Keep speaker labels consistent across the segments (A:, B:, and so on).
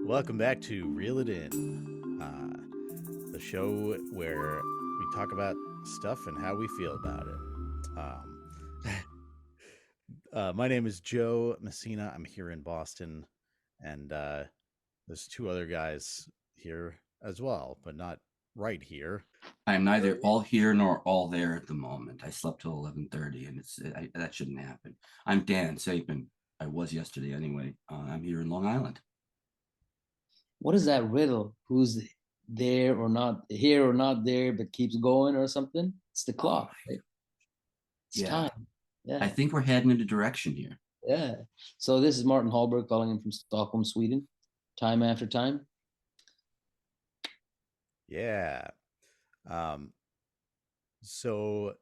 A: Welcome back to Reel It In, the show where we talk about stuff and how we feel about it. My name is Joe Messina. I'm here in Boston, and there's two other guys here as well, but not right here.
B: I am neither all here nor all there at the moment. I slept till 11:30, and that shouldn't happen. I'm Dan Sapin. I was yesterday anyway. I'm here in Long Island.
C: What is that riddle? Who's there or not here or not there, but keeps going or something? It's the
B: Oh,
C: clock. Right? It's
B: yeah.
C: time.
B: I
C: Yeah,
B: think we're heading in a direction here.
C: yeah. So this is Martin Hallberg calling in from Stockholm, Sweden. Time after time.
A: Yeah. Um, so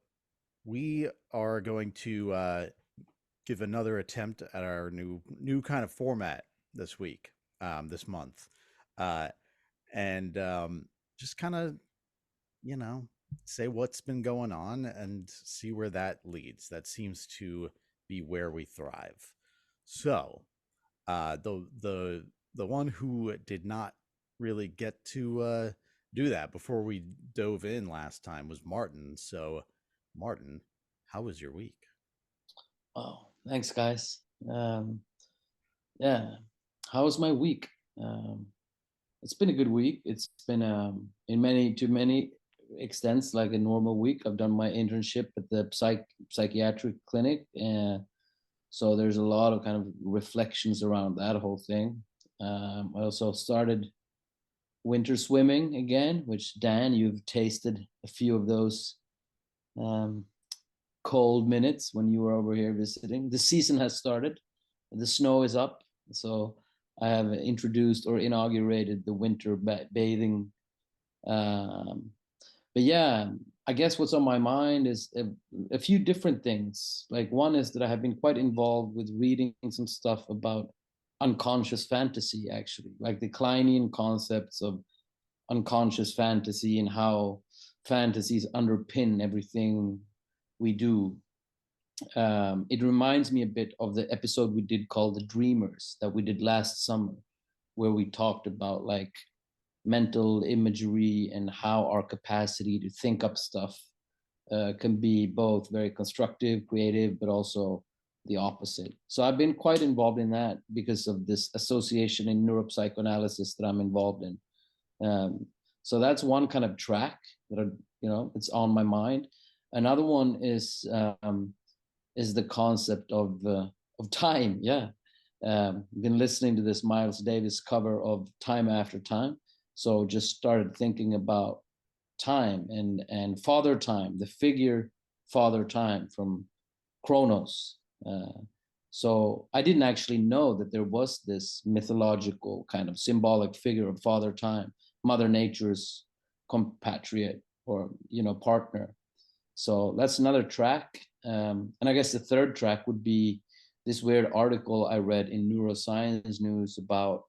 A: we are going to give another attempt at our new kind of format this week, this month, uh, and just kind of you know say what's been going on and see where that leads. That seems to be where we thrive. So the one who did not really get to do that before we dove in last time was Martin. So Martin, how was your week?
C: Oh, thanks, guys. Yeah. How was my week? Um, it's been a good week. It's been in many extents like a normal week. I've done my internship at the psychiatric clinic, and so there's a lot of kind of reflections around that whole thing. I also started winter swimming again, which Dan, you've tasted a few of those um, cold minutes when you were over here visiting. The season has started. The snow is up, so I have introduced or inaugurated the winter bathing. Um, but yeah, I guess what's on my mind is a few different things. Like one is that I have been quite involved with reading some stuff about unconscious fantasy, actually, like the Kleinian concepts of unconscious fantasy and how fantasies underpin everything we do. It reminds me a bit of the episode we did called The Dreamers that we did last summer, where we talked about like mental imagery and how our capacity to think up stuff can be both very constructive, creative, but also the opposite. So I've been quite involved in that because of this association in neuropsychoanalysis that I'm involved in. Um, so that's one kind of track that it's on my mind. Another one is the concept of time. Yeah, been listening to this Miles Davis cover of Time After Time, so just started thinking about time and Father Time, the figure Father Time from Kronos. So I didn't actually know that there was this mythological kind of symbolic figure of Father Time, Mother Nature's compatriot or partner. So that's another track. And I guess the third track would be this weird article I read in Neuroscience News about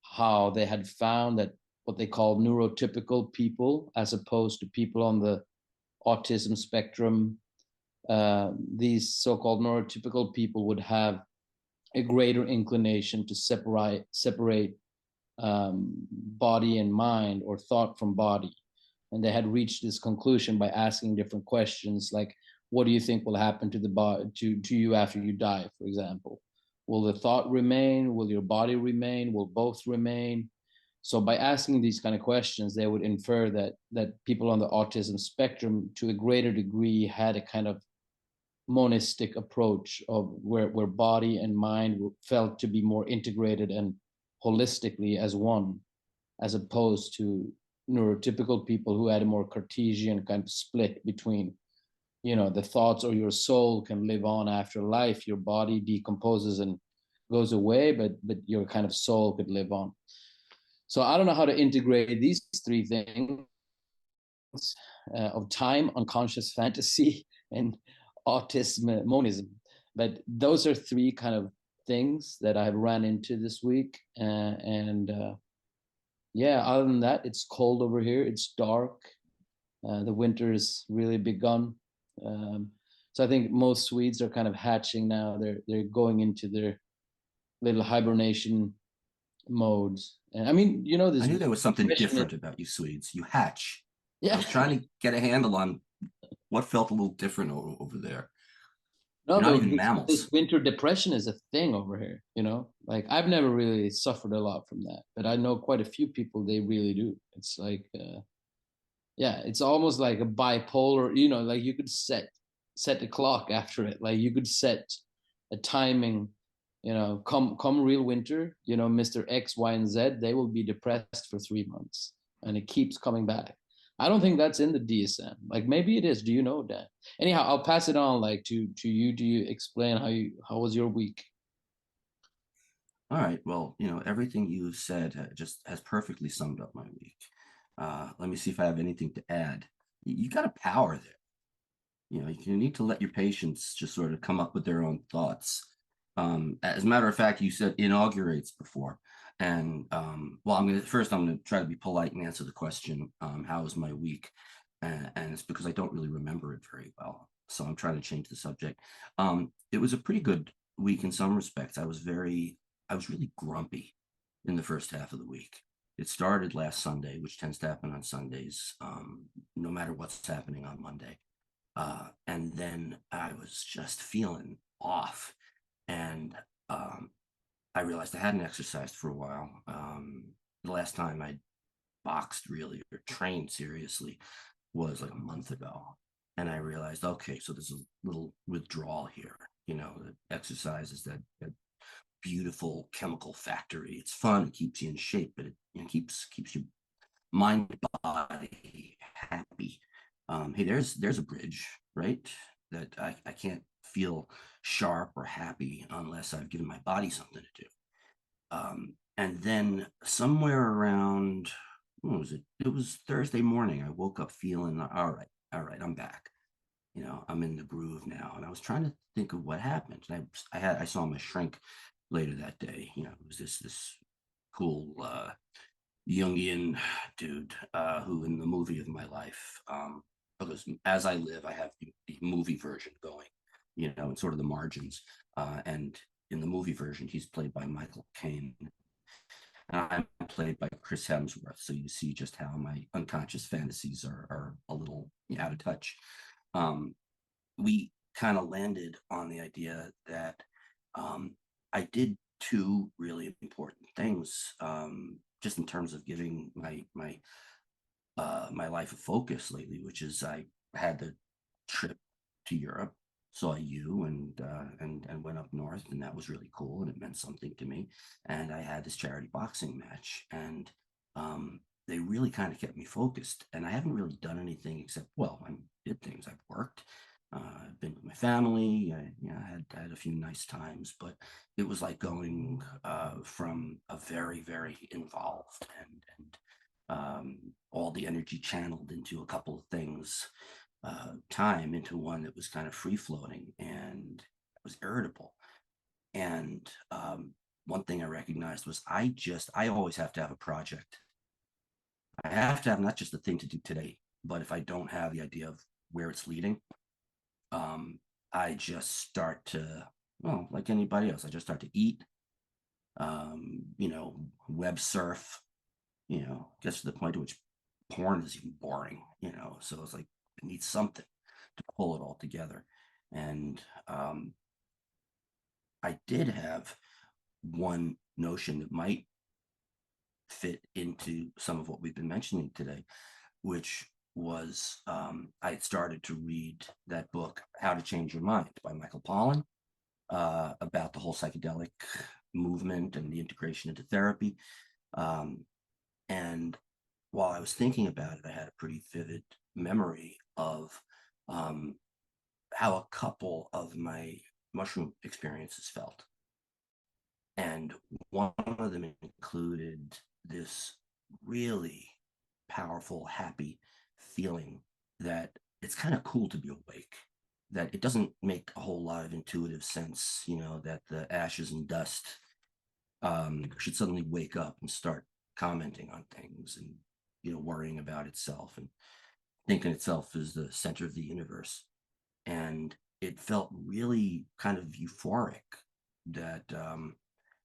C: how they had found that what they call neurotypical people, as opposed to people on the autism spectrum, these so-called neurotypical people would have a greater inclination to separate body and mind, or thought from body. And they had reached this conclusion by asking different questions like, what do you think will happen to the body to you after you die, for example? Will the thought remain? Will your body remain? Will both remain? So by asking these kind of questions, they would infer that people on the autism spectrum to a greater degree had a kind of monistic approach of where body and mind felt to be more integrated and holistically as one, as opposed to neurotypical people who had a more Cartesian kind of split between, the thoughts or your soul can live on after life. Your body decomposes and goes away, but your kind of soul could live on. So I don't know how to integrate these three things of time, unconscious fantasy, and autism, monism. But those are three kind of things that I've run into this week. And yeah, other than that, it's cold over here. It's dark. The winter has really begun. So I think most Swedes are kind of hatching now. They're going into their little hibernation modes. And I mean, you know,
B: I
C: this
B: knew there was something
C: depression
B: different about you Swedes. You hatch. I
C: yeah.
B: was trying to get a handle on what felt a little different over there.
C: No,
B: You're not
C: but
B: even
C: this
B: mammals.
C: winter depression is a thing over here, you know? Like I've never really suffered a lot from that, but I know quite a few people they really do. It's like yeah, it's almost like a bipolar, you know, like you could set the clock after it. Like you could set a timing, you know, come real winter, you know, Mr. X, Y, and Z, they will be depressed for 3 months and it keeps coming back. I don't think that's in the DSM. Like maybe it is. Do you know that? Anyhow, I'll pass it on like to you. Do you explain how was your week?
B: All right. Well, everything you said just has perfectly summed up my week. Let me see if I have anything to add. You got a power there. You need to let your patients just sort of come up with their own thoughts. As a matter of fact, you said inaugurates before. And well, I'm gonna try to be polite and answer the question, how was my week? And it's because I don't really remember it very well. So I'm trying to change the subject. It was a pretty good week in some respects. I was really grumpy in the first half of the week. It started last Sunday, which tends to happen on Sundays, no matter what's happening on Monday. And then I was just feeling off. And I realized I hadn't exercised for a while. The last time I boxed really or trained seriously was like a month ago. And I realized, okay, so there's a little withdrawal here. The exercise is that beautiful chemical factory. It's fun, it keeps you in shape, but it keeps your mind, body happy. Hey, there's a bridge, right? That I can't feel sharp or happy unless I've given my body something to do. And then somewhere around, what was it? It was Thursday morning. I woke up feeling all right, I'm back. I'm in the groove now. And I was trying to think of what happened. And I saw my shrink later that day. It was this cool Jungian dude who in the movie of my life, because As I Live, I have the movie version going, in sort of the margins. And in the movie version, he's played by Michael Caine. And I'm played by Chris Hemsworth. So you see just how my unconscious fantasies are a little out of touch. We kind of landed on the idea that I did two really important things, just in terms of giving my life a focus lately, which is I had the trip to Europe, saw you and went up north, and that was really cool, and it meant something to me. And I had this charity boxing match, and they really kind of kept me focused. And I haven't really done anything except, well, I did things. I've worked. I've been with my family. I had a few nice times, but it was like going from a very, very involved and all the energy channeled into a couple of things, time into one that was kind of free floating, and it was irritable. And one thing I recognized was I always have to have a project. I have to have not just the thing to do today, but if I don't have the idea of where it's leading, I just start to, well, like anybody else, I just start to eat, web surf, gets to the point to which porn is even boring, so it's like it needs something to pull it all together. And I did have one notion that might fit into some of what we've been mentioning today, which was I had started to read that book, How to Change Your Mind by Michael Pollan, about the whole psychedelic movement and the integration into therapy. And while I was thinking about it, I had a pretty vivid memory of how a couple of my mushroom experiences felt. And one of them included this really powerful, happy feeling that it's kind of cool to be awake, that it doesn't make a whole lot of intuitive sense, that the ashes and dust should suddenly wake up and start commenting on things and, worrying about itself and thinking itself is the center of the universe. And it felt really kind of euphoric that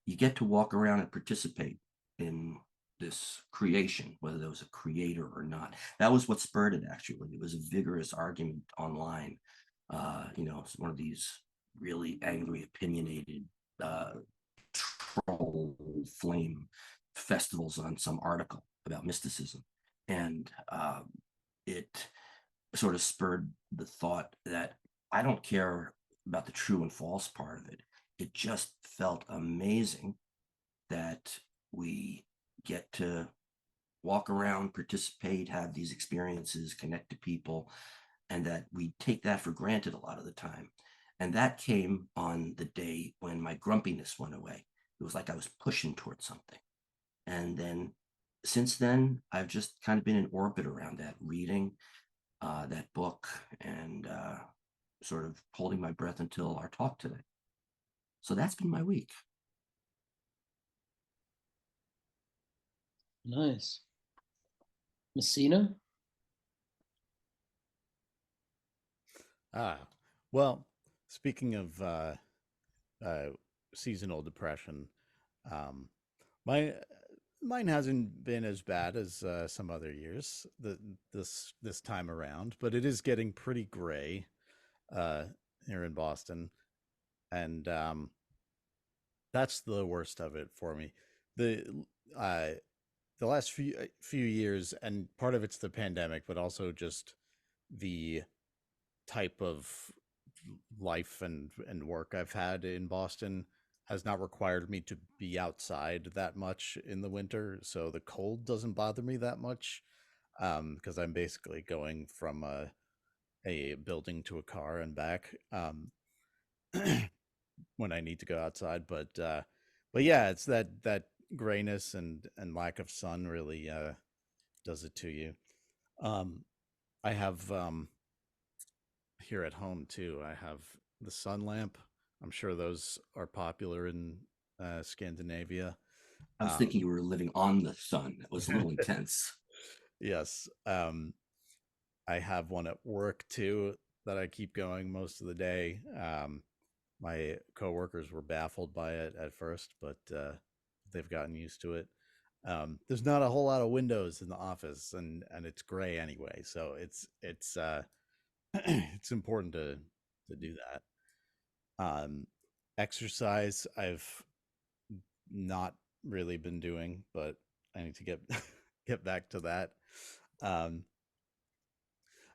B: you get to walk around and participate in this creation, whether there was a creator or not. That was what spurred it, actually. It was a vigorous argument online. It's one of these really angry, opinionated troll flame festivals on some article about mysticism. And it sort of spurred the thought that I don't care about the true and false part of it. It just felt amazing that we get to walk around, participate, have these experiences, connect to people, and that we take that for granted a lot of the time. And that came on the day when my grumpiness went away. It was like I was pushing towards something. And then since then, I've just kind of been in orbit around that, reading that book and sort of holding my breath until our talk today. So that's been my week.
C: Nice. Messina?
A: Well, speaking of seasonal depression, my mine hasn't been as bad as some other years this time around, but it is getting pretty gray here in Boston, and that's the worst of it for me. The uh, the last few years, and part of it's the pandemic, but also just the type of life and work I've had in Boston has not required me to be outside that much in the winter, so the cold doesn't bother me that much, because I'm basically going from a building to a car and back, when I need to go outside. But yeah, it's that grayness and lack of sun really does it to you. Um, I have here at home too. I have the sun lamp. I'm sure those are popular in Scandinavia.
B: I was thinking you were living on the sun. It was a little intense.
A: Yes. I have one at work too that I keep going most of the day. My coworkers were baffled by it at first, but they've gotten used to it. There's not a whole lot of windows in the office, and it's gray anyway, so it's it's important to do that. Exercise, I've not really been doing, but I need to get get back to that. Um,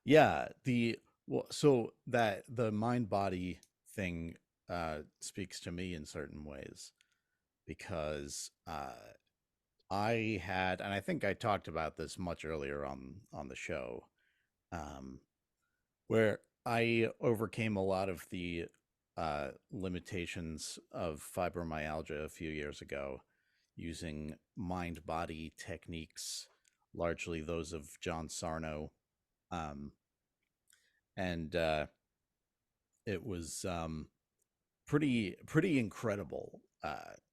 A: yeah, so that the mind body thing speaks to me in certain ways because I had, and I think I talked about this much earlier on the show, um, where I overcame a lot of the limitations of fibromyalgia a few years ago using mind body techniques, largely those of John Sarno. Um, and it was pretty incredible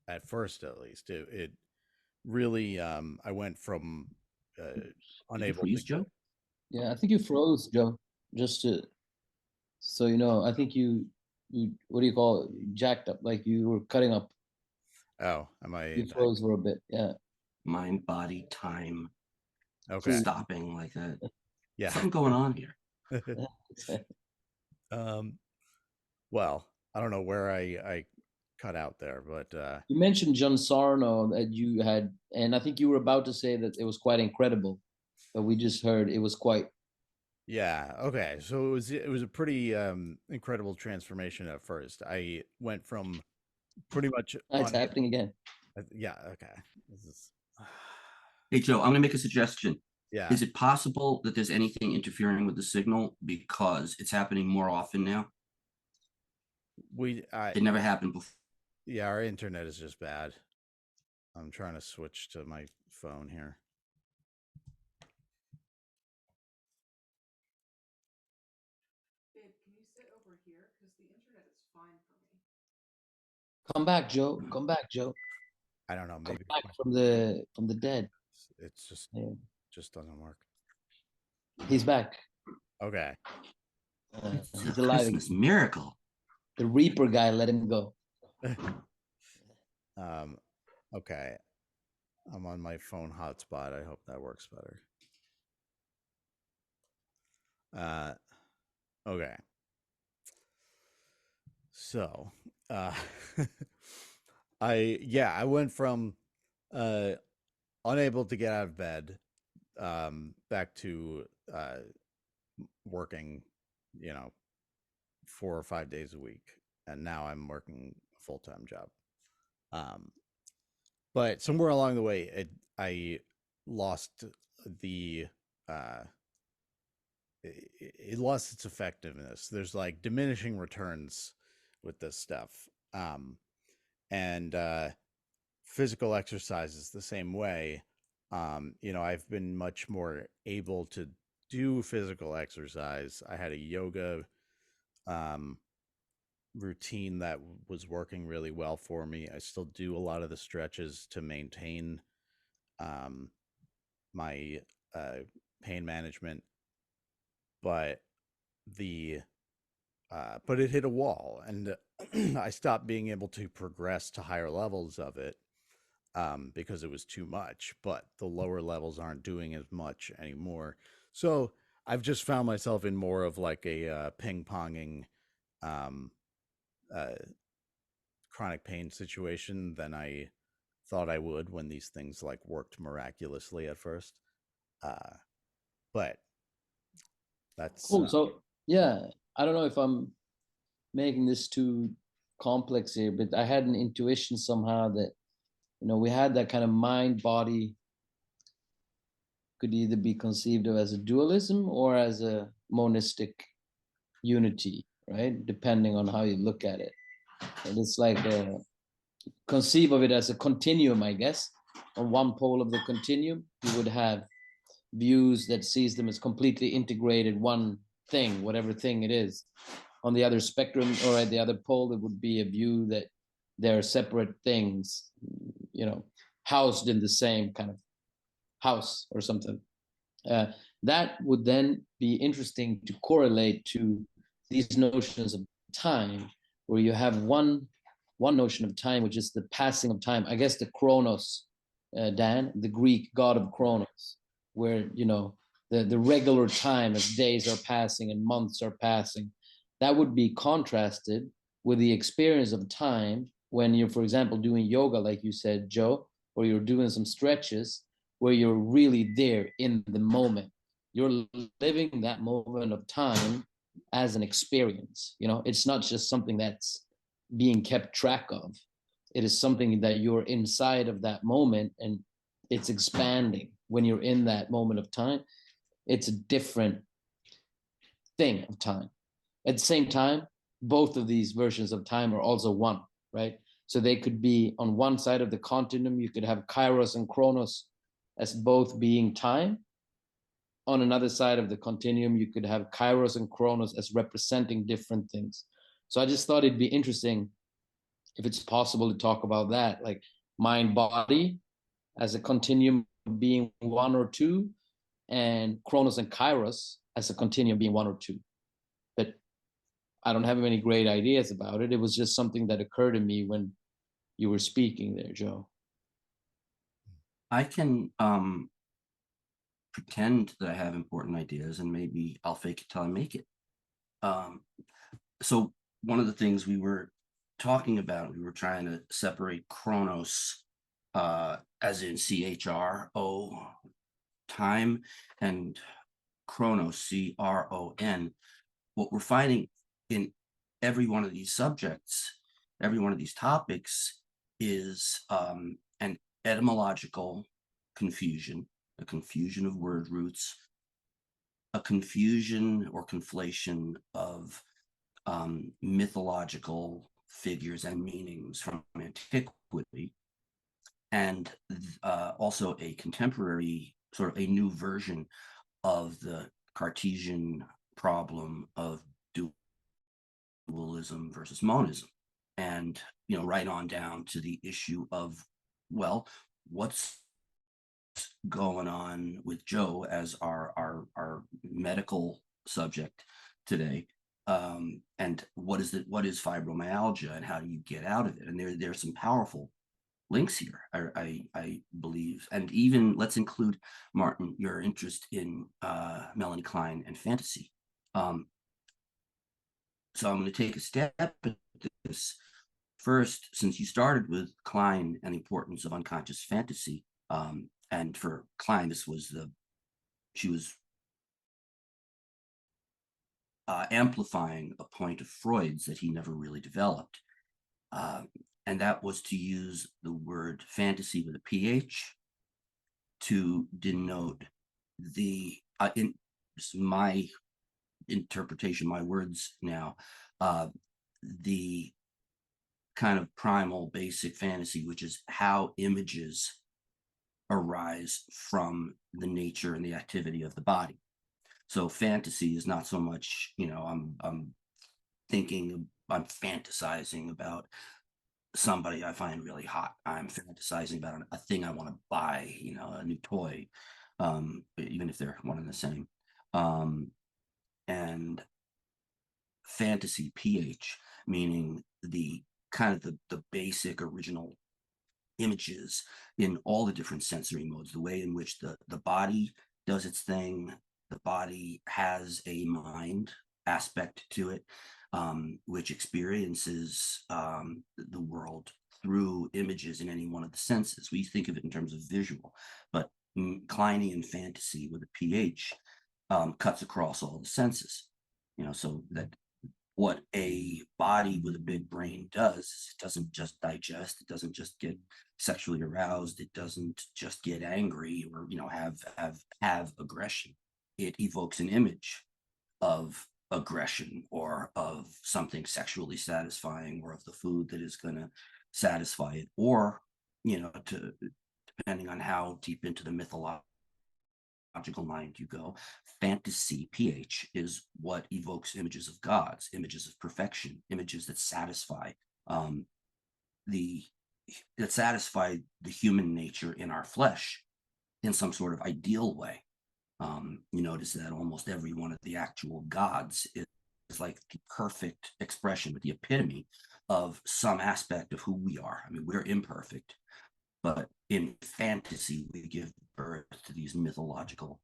A: at first, at least. It really, I went from
B: Did you
A: unable
B: freeze,
A: to
B: Joe?
C: Yeah, I think you froze, Joe. Just to so you know, I think you what do you call it? Jacked up, like you were cutting up.
A: Oh, am I
C: You
A: back?
C: froze for a bit. Yeah.
B: Mind, body, time,
A: Okay.
B: stopping like that.
A: Yeah.
B: Something going on here.
A: um well, I don't know where I cut out there, but
C: You mentioned John Sarno that you had, and I think you were about to say that it was quite incredible. But we just heard it was quite.
A: yeah, okay. So it was a pretty incredible transformation at first. I went from pretty much
C: It's
A: on
C: happening again.
A: yeah, okay. This is
B: Hey, Joe, I'm going to make a suggestion.
A: yeah.
B: Is it possible that there's anything interfering with the signal because it's happening more often now?
A: We
B: It never happened before.
A: yeah, our internet is just bad. I'm trying to switch to my phone here.
D: Babe, can you sit over here? Because the internet is fine for me.
C: Come back, Joe. Come back, Joe.
A: I don't know,
C: Come
A: maybe
C: back from the dead.
A: it's
C: Yeah.
A: just doesn't work.
C: He's back.
A: Okay.
B: It's
C: He's
B: a
C: alive.
B: Christmas miracle.
C: The Reaper guy let him go.
A: Okay. I'm on my phone hotspot. I hope that works better. Okay. So, uh, I went from uh, unable to get out of bed back to working, 4 or 5 days a week, and now I'm working a full-time job. Um, but somewhere along the way, I lost the uh, it lost its effectiveness. There's like diminishing returns with this stuff. And physical exercise is the same way. I've been much more able to do physical exercise. I had a yoga um, routine that was working really well for me. I still do a lot of the stretches to maintain um, my pain management, but the but it hit a wall, and I stopped being able to progress to higher levels of it because it was too much. But the lower levels aren't doing as much anymore. So I've just found myself in more of like a ping ponging um, uh, chronic pain situation than I thought I would when these things like worked miraculously at first. Uh, but that's
C: Cool. So yeah, I don't know if I'm making this too complex here, but I had an intuition somehow that we had that kind of mind body could either be conceived of as a dualism or as a monistic unity, right? Depending on how you look at it. And it's like conceive of it as a continuum, I guess. On one pole of the continuum, you would have views that sees them as completely integrated one thing, whatever thing it is. On the other spectrum or at the other pole, it would be a view that they're separate things, housed in the same kind of house or something. That would then be interesting to correlate to these notions of time, where you have one notion of time, which is the passing of time. I guess the Chronos, Dan, the Greek god of Chronos, where the regular time as days are passing and months are passing. That would be contrasted with the experience of time when you're, for example, doing yoga, like you said, Joe, or you're doing some stretches where you're really there in the moment. You're living that moment of time as an experience. It's not just something that's being kept track of. It is something that you're inside of that moment, and it's expanding when you're in that moment of time. It's a different thing of time. At the same time, both of these versions of time are also one, right? So they could be on one side of the continuum. You could have Kairos and Chronos as both being time. On another side of the continuum, you could have Kairos and Chronos as representing different things. So I just thought it'd be interesting if it's possible to talk about that, like mind body as a continuum being one or two, and Chronos and Kairos as a continuum being one or two. But I don't have any great ideas about it. It was just something that occurred to me when you were speaking there, Joe.
B: I can pretend that I have important ideas, and maybe I'll fake it till I make it. So one of the things we were talking about, we were trying to separate Chronos, as in CHRO, time, and Chronos, CRON. What we're finding in every one of these subjects, every one of these topics, is an etymological confusion, a confusion of word roots, a confusion or conflation of mythological figures and meanings from antiquity, and also a contemporary, sort of a new version of the Cartesian problem of dualism versus monism. And right on down to the issue of, well, what's going on with Joe as our medical subject today, and what is fibromyalgia, and how do you get out of it? And there's some powerful links here. I believe, and even let's include, Martin, your interest in Melanie Klein and fantasy. So I'm going to take a step at this. First, since you started with Klein and the importance of unconscious fantasy, and for Klein, she was amplifying a point of Freud's that he never really developed. And that was to use the word fantasy with a PH to denote in my interpretation, my words now, the kind of primal basic fantasy, which is how images arise from the nature and the activity of the body. So fantasy is not so much, I'm fantasizing about somebody I find really hot. I'm fantasizing about a thing I want to buy, a new toy, even if they're one and the same. And fantasy, PH, meaning the kind of the basic original images in all the different sensory modes, the way in which the body does its thing. The body has a mind aspect to it, which experiences the world through images in any one of the senses. We think of it in terms of visual, but Kleinian fantasy with a PH cuts across all the senses, so that what a body with a big brain does, it doesn't just digest, it doesn't just get sexually aroused, it doesn't just get angry or have aggression. It evokes an image of aggression or of something sexually satisfying or of the food that is going to satisfy it, or depending on how deep into the mythological mind you go, fantasy, PH, is what evokes images of gods, images of perfection, images that satisfy the human nature in our flesh in some sort of ideal way. You notice that almost every one of the actual gods is like the perfect expression, the epitome of some aspect of who we are. I mean, we're imperfect, but in fantasy, we give birth to these mythological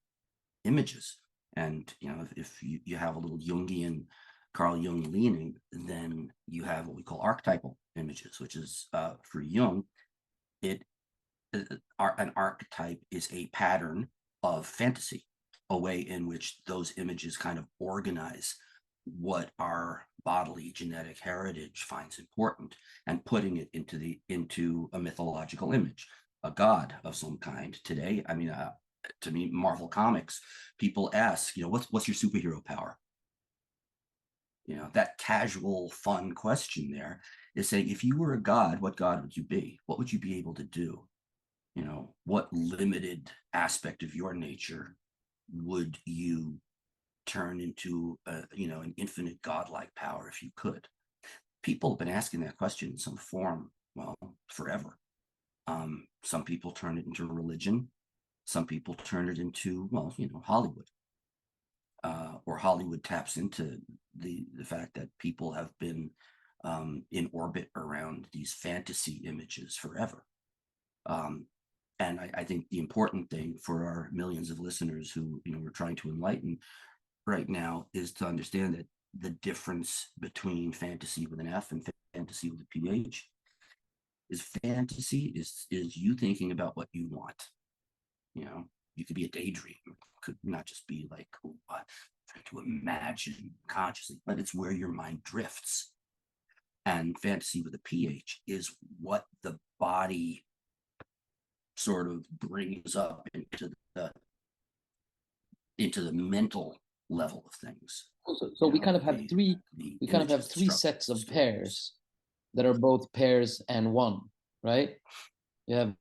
B: images. And, if you have a little Jungian, Carl Jung leaning, then you have what we call archetypal images, which is, for Jung, an archetype is a pattern of fantasy, a way in which those images kind of organize what our bodily genetic heritage finds important and putting it into a mythological image, a god of some kind. Today, I mean, to me, Marvel Comics, people ask, what's your superhero power? That casual, fun question there is saying, if you were a god, what god would you be? What would you be able to do? What limited aspect of your nature would you turn into an infinite godlike power if you could? People have been asking that question in some form, well, forever. Some people turn it into religion. Some people turn it into, Hollywood. Or Hollywood taps into the fact that people have been in orbit around these fantasy images forever. And I think the important thing for our millions of listeners who we're trying to enlighten right now is to understand that the difference between fantasy with an F and fantasy with a PH is fantasy is you thinking about what you want. You could be a daydream. It could not just be like trying to imagine consciously, but it's where your mind drifts. And fantasy with a PH is what the body sort of brings up into the mental level of things.
C: So we kind of have three sets of pairs that are both pairs and one, right? You have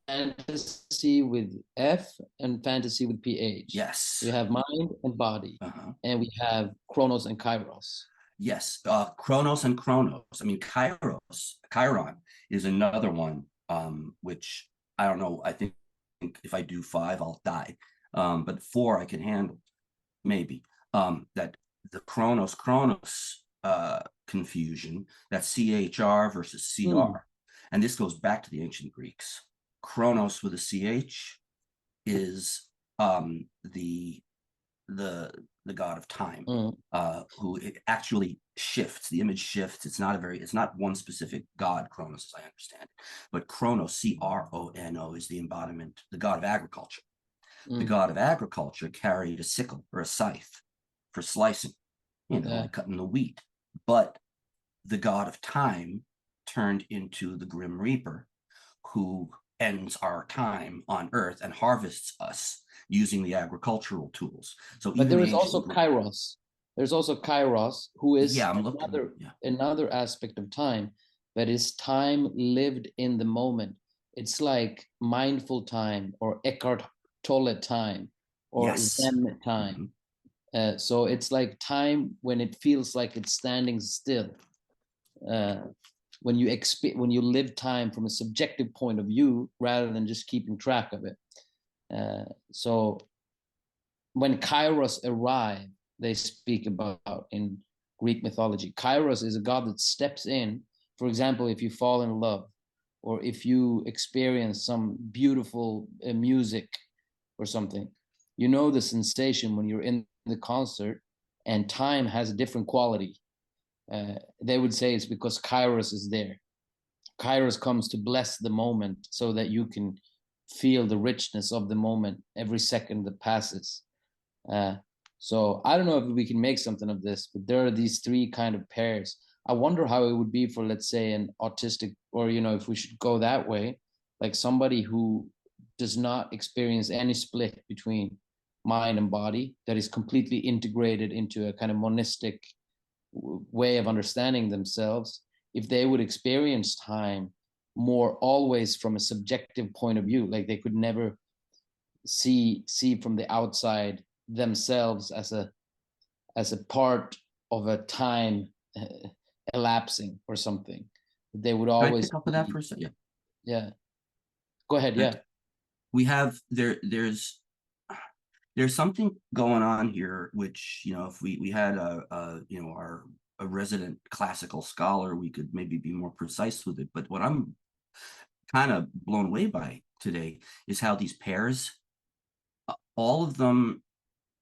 C: fantasy with F and fantasy with PH.
B: Yes.
C: We have mind and body, and we have Chronos and Kairos.
B: Yes, Chronos and Chronos. I mean, Chiron is another one, which I don't know. I think if I do 5, I'll die. But 4 I can handle, maybe. That the Chronos confusion, that CHR versus CR. and this goes back to the ancient Greeks. Chronos with a ch is the god of time, who it actually shifts. The image shifts. It's not one specific god, Chronos, as I understand, but Chronos, Chrono, is the embodiment, the god of agriculture. The god of agriculture carried a sickle or a scythe for slicing, like cutting the wheat. But the god of time turned into the Grim Reaper, who ends our time on Earth and harvests us using the agricultural tools. So,
C: but there is also Kairos. There's also Kairos, who is another aspect of time, that is time lived in the moment. It's like mindful time, or Eckhart Tolle time, or Zen time. So it's like time when it feels like it's standing still. When you live time from a subjective point of view rather than just keeping track of it. So when Kairos arrived, they speak about in Greek mythology. Kairos is a god that steps in. For example, if you fall in love, or if you experience some beautiful music or something, you know the sensation when you're in the concert, and time has a different quality. They would say it's because Kairos is there. Kairos comes to bless the moment so that you can feel the richness of the moment every second that passes. So I don't know if we can make something of this, but there are these three kind of pairs. I wonder how it would be for, let's say, an autistic, or, if we should go that way, like somebody who does not experience any split between mind and body, that is completely integrated into a kind of monistic way of understanding themselves. If they would experience time more always from a subjective point of view, like they could never see from the outside themselves as a part of a time elapsing or something. They would always
B: pick up with that for a second.
C: Yeah. Go ahead. Yeah.
B: We have there's something going on here, which, if we had a resident classical scholar, we could maybe be more precise with it. But what I'm kind of blown away by today is how these pairs, all of them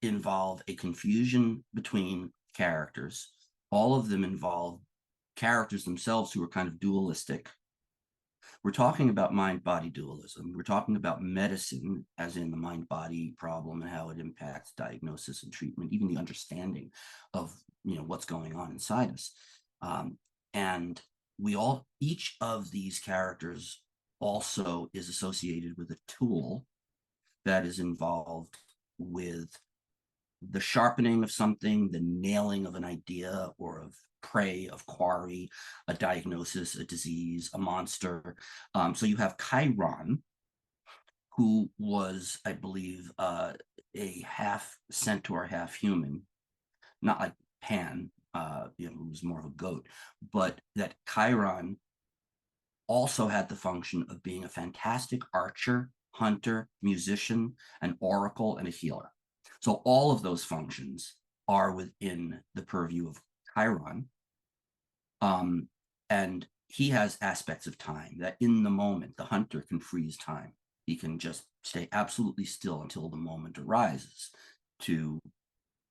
B: involve a confusion between characters. All of them involve characters themselves who are kind of dualistic. We're talking about mind-body dualism. We're talking about medicine, as in the mind-body problem and how it impacts diagnosis and treatment, even the understanding of what's going on inside us. And each of these characters also is associated with a tool that is involved with the sharpening of something, the nailing of an idea or of prey, of quarry, a diagnosis, a disease, a monster. So you have Chiron, who was, I believe, a half centaur, half human, not like Pan, who was more of a goat, but that Chiron also had the function of being a fantastic archer, hunter, musician, an oracle, and a healer. So all of those functions are within the purview of Chiron. And he has aspects of time that in the moment, the hunter can freeze time. He can just stay absolutely still until the moment arises to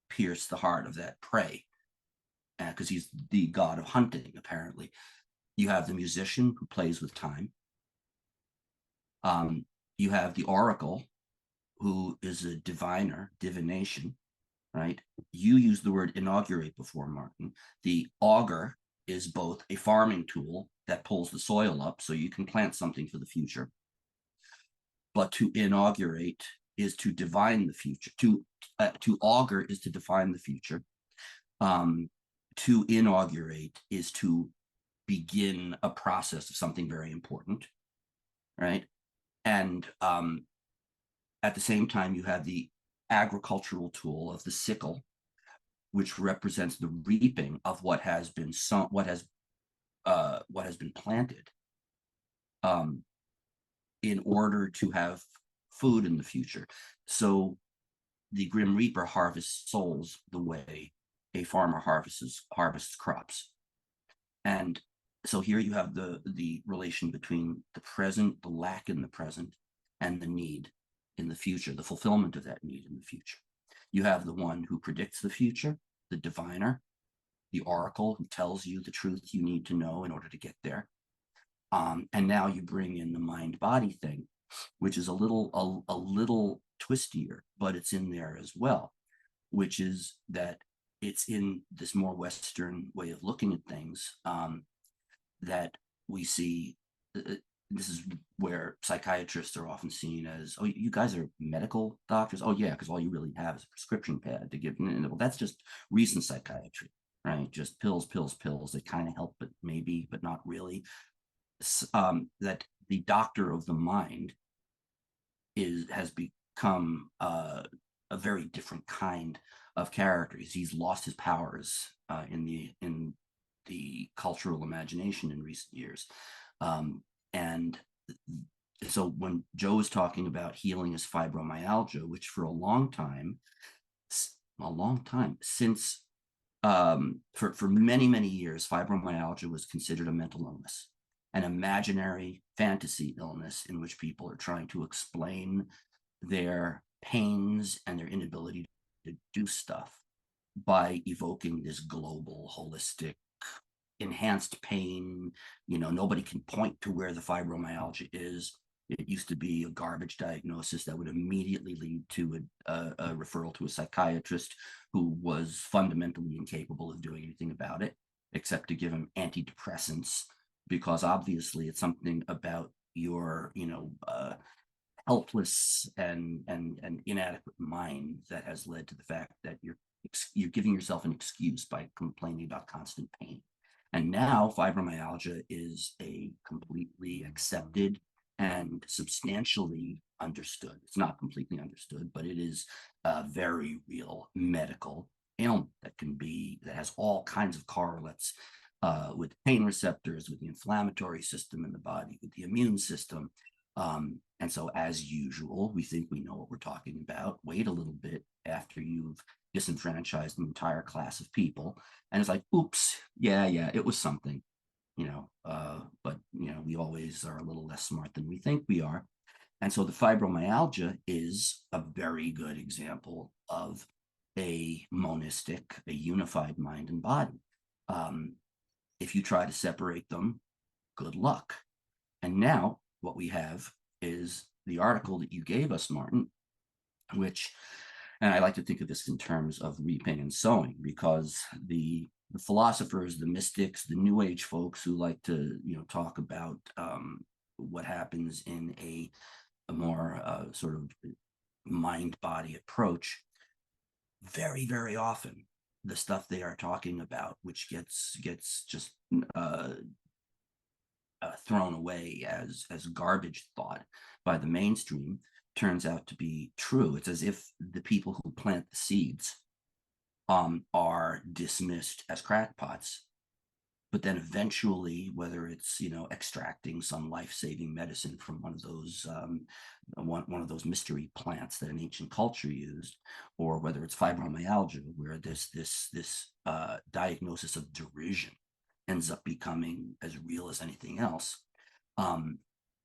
B: pierce the heart of that prey, because he's the god of hunting, apparently. You have the musician who plays with time. You have the oracle, who is a diviner, divination, right? You used the word inaugurate before, Martin. The augur is both a farming tool that pulls the soil up so you can plant something for the future. But to inaugurate is to divine the future. To augur is to define the future. To inaugurate is to begin a process of something very important, right? And at the same time, you have the agricultural tool of the sickle, which represents the reaping of what has been been planted, in order to have food in the future. So the Grim Reaper harvests souls the way a farmer harvests crops. And so here you have the relation between the present, the lack in the present, and the need in the future, the fulfillment of that need in the future. You have the one who predicts the future, the diviner, the oracle who tells you the truth you need to know in order to get there. And now you bring in the mind-body thing, which is a little twistier, but it's in there as well, which is that it's in this more Western way of looking at things, that we see. This is where psychiatrists are often seen as, oh, you guys are medical doctors. Oh yeah, because all you really have is a prescription pad to give. Well, that's just recent psychiatry, right? Just pills, pills, pills. They kind of help, but maybe, but not really. That the doctor of the mind has become a very different kind of character. He's lost his powers in the cultural imagination in recent years, and so when Joe is talking about healing his fibromyalgia, which for a long time since for many years, fibromyalgia was considered a mental illness, an imaginary fantasy illness in which people are trying to explain their pains and their inability to do stuff by evoking this global, holistic, enhanced pain. Nobody can point to where the fibromyalgia is. It used to be a garbage diagnosis that would immediately lead to a referral to a psychiatrist who was fundamentally incapable of doing anything about it, except to give him antidepressants, because obviously it's something about your, helpless and inadequate mind that has led to the fact that you're giving yourself an excuse by complaining about constant pain. And now fibromyalgia is a completely accepted and substantially understood. It's not completely understood, but it is a very real medical ailment that has all kinds of correlates with pain receptors, with the inflammatory system in the body, with the immune system. And so, as usual, we think we know what we're talking about. Wait a little bit after you've disenfranchised an entire class of people, and it's like, oops, yeah, it was something, but we always are a little less smart than we think we are. And so the fibromyalgia is a very good example of a monistic, a unified mind and body. If you try to separate them, good luck. And now what we have is the article that you gave us, Martin, which, and I like to think of this in terms of reaping and sowing, because the philosophers, the mystics, the New Age folks who like to, talk about what happens in a more sort of mind-body approach, very often the stuff they are talking about, which gets just thrown away as garbage thought by the mainstream, turns out to be true. It's as if the people who plant the seeds are dismissed as crackpots, but then eventually, whether it's extracting some life-saving medicine from one of those mystery plants that an ancient culture used, or whether it's fibromyalgia, where this diagnosis of derision ends up becoming as real as anything else,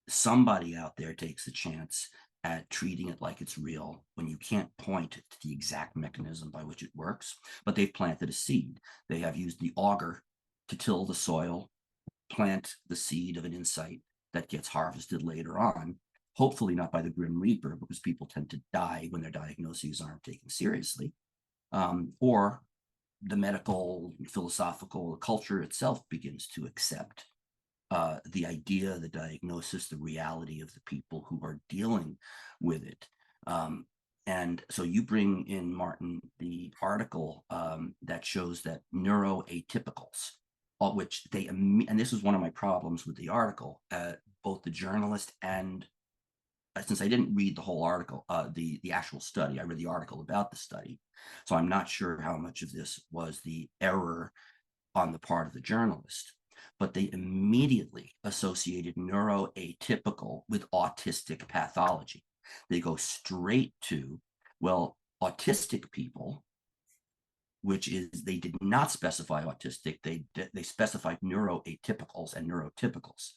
B: somebody out there takes a chance at treating it like it's real when you can't point to the exact mechanism by which it works. But they've planted a seed. They have used the auger to till the soil, plant the seed of an insight that gets harvested later on, hopefully not by the Grim Reaper, because people tend to die when their diagnoses aren't taken seriously, or the medical, philosophical culture itself begins to accept the idea, the diagnosis, the reality of the people who are dealing with it. And so you bring in, Martin, the article that shows that neuroatypicals, which and this was one of my problems with the article, both the journalist and, since I didn't read the whole article, the actual study, I read the article about the study. So I'm not sure how much of this was the error on the part of the journalist, but they immediately associated neuroatypical with autistic pathology. They go straight to, well, autistic people which is they did not specify autistic. They specified neuroatypicals and neurotypicals.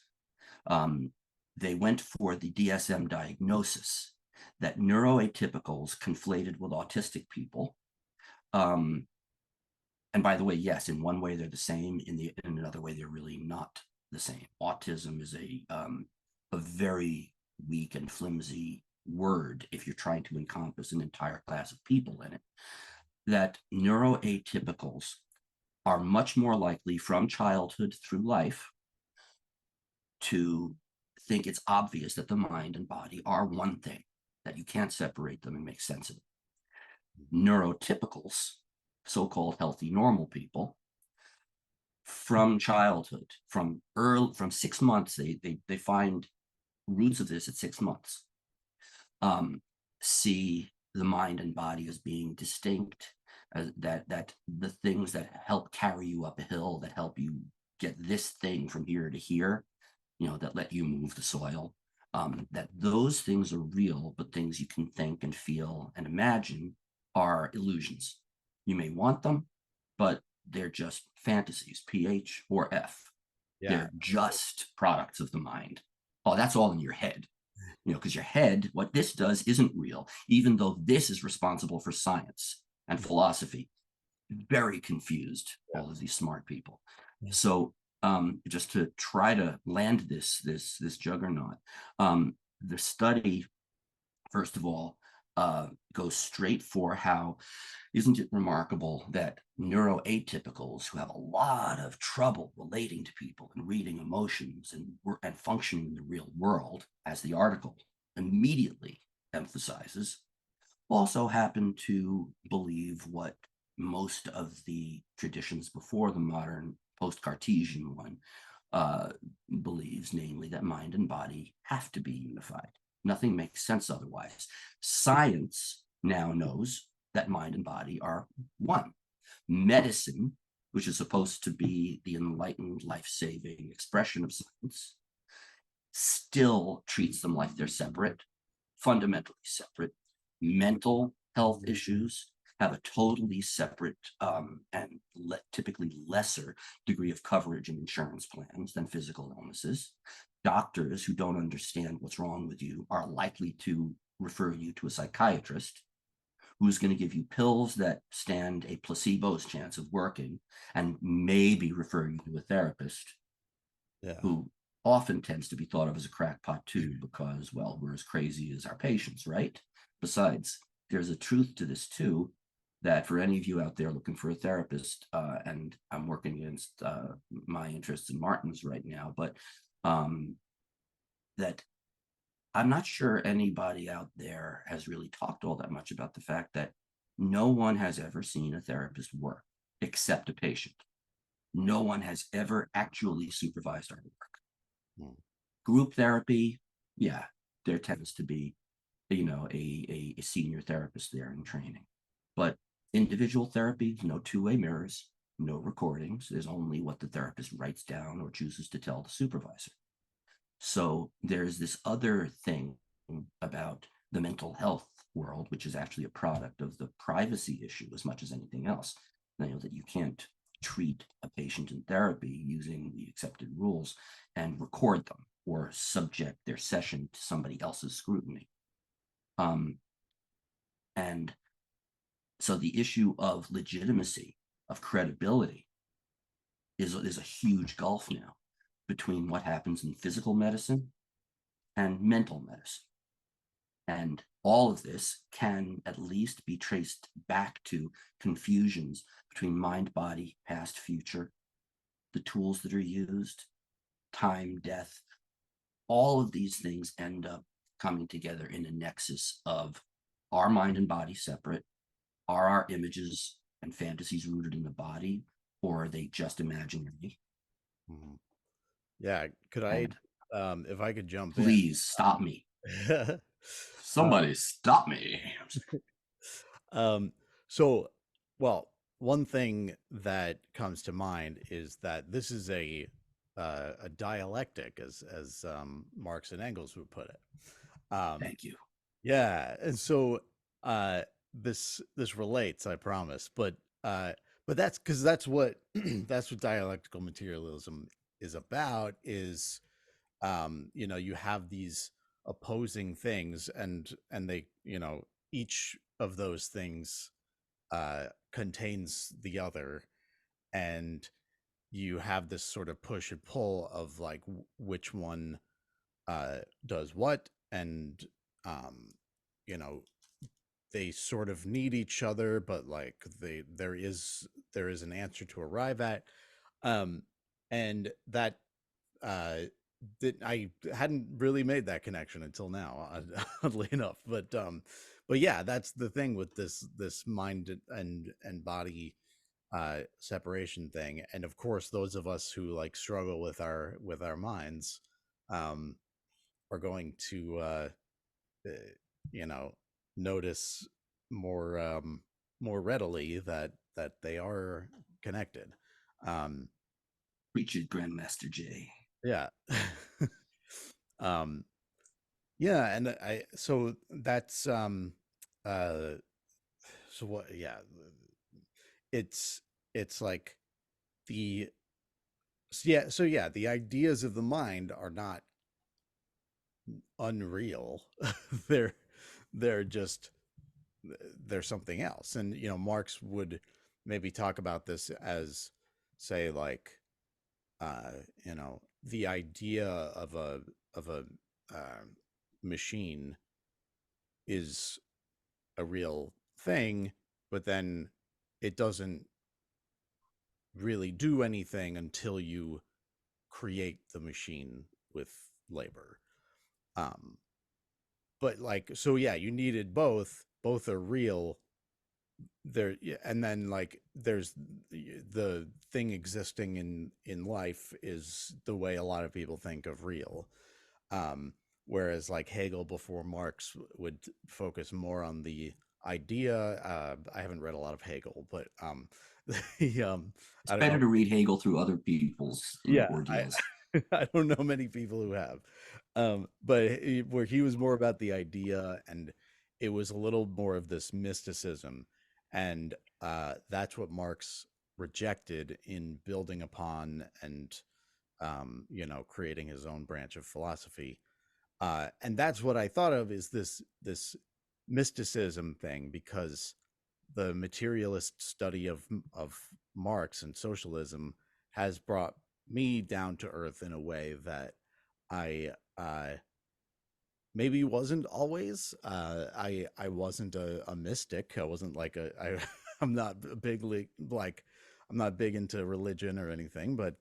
B: They went for the DSM diagnosis that neuroatypicals conflated with autistic people. And by the way, yes, in one way they're the same. In another way, they're really not the same. Autism is a very weak and flimsy word if you're trying to encompass an entire class of people in it. That neuroatypicals are much more likely from childhood through life to think it's obvious that the mind and body are one thing, that you can't separate them and make sense of it. Neurotypicals, so-called healthy, normal people, from childhood, from 6 months, they find roots of this at 6 months, see the mind and body as being distinct, that the things that help carry you up a hill, that help you get this thing from here to here, that let you move the soil, that those things are real, but things you can think and feel and imagine are illusions. You may want them, but they're just fantasies, PH or F.
A: Yeah.
B: They're just products of the mind. Oh, that's all in your head. Because your head, what this does isn't real, even though this is responsible for science and philosophy. Very confused, all of these smart people. So just to try to land this juggernaut, the study, first of all, goes straight for how, isn't it remarkable that neuroatypicals who have a lot of trouble relating to people and reading emotions and functioning in the real world, as the article immediately emphasizes, also happen to believe what most of the traditions before the modern post-Cartesian one believes, namely that mind and body have to be unified. Nothing makes sense otherwise. Science now knows that mind and body are one. Medicine, which is supposed to be the enlightened, life-saving expression of science, still treats them like they're separate, fundamentally separate. Mental health issues have a totally separate and typically lesser degree of coverage in insurance plans than physical illnesses. Doctors who don't understand what's wrong with you are likely to refer you to a psychiatrist who's going to give you pills that stand a placebo's chance of working and maybe refer you to a therapist who often tends to be thought of as a crackpot too, because, well, we're as crazy as our patients, right? Besides, there's a truth to this too, that for any of you out there looking for a therapist, and I'm working against my interests and Martin's right now, but that I'm not sure anybody out there has really talked all that much about the fact that no one has ever seen a therapist work except a patient. No one has ever actually supervised our work. Group therapy, yeah, there tends to be, a senior therapist there in training. But individual therapy, no two-way mirrors, no recordings. There's only what the therapist writes down or chooses to tell the supervisor. So there's this other thing about the mental health world, which is actually a product of the privacy issue as much as anything else. That you can't treat a patient in therapy using the accepted rules and record them or subject their session to somebody else's scrutiny. And so the issue of legitimacy, of credibility, is a huge gulf now between what happens in physical medicine and mental medicine. And all of this can at least be traced back to confusions between mind, body, past, future, the tools that are used, time, death. All of these things end up coming together in a nexus of, are mind and body separate? Are our images and fantasies rooted in the body, or are they just imaginary?
A: Yeah, could I, if I could jump
B: Please stop me.
A: in.
B: Somebody stop me.
A: So, well, one thing that comes to mind is that this is a dialectic, as Marx and Engels would put it.
B: Thank you.
A: Yeah, and so this relates, I promise. But but that's because that's what that's what dialectical materialism is about. Is you know, you have these opposing things, and they, you know, each of those things contains the other, and you have this sort of push and pull of like which one does what, and you know, they sort of need each other, but like there is an answer to arrive at, um and that uh that I hadn't really made that connection until now, oddly enough. But yeah, that's the thing with this mind and body separation thing. And of course, those of us who like struggle with our minds um are going to uh, you know, notice more more readily that they are connected. um
B: Richard Grandmaster J.
A: yeah. um yeah, and I so that's uh so what, yeah, it's like the yeah, so yeah, the ideas of the mind are not unreal. they're they're just they're something else. And you know, Marx would maybe talk about this as, say, like uh you know, the idea of a uh, machine is a real thing, but then it doesn't really do anything until you create the machine with labor. um but like, so yeah, you needed both are real there. Yeah, and then like there's the thing existing in life is the way a lot of people think of real. um Whereas like Hegel before Marx would focus more on the idea. I haven't read a lot of Hegel, but the
B: It's
A: I don't
B: better
A: know.
B: to read Hegel through other people's
A: Yeah,
B: ordeals.
A: I don't know many people who have. But where he was more about the idea, and it was a little more of this mysticism, and that's what Marx rejected in building upon and you know, creating his own branch of philosophy. And that's what I thought of is this mysticism thing, because the materialist study of Marx and socialism has brought me down to earth in a way that I maybe wasn't always. I wasn't a mystic. I wasn't like I'm not like I'm not big into religion or anything, but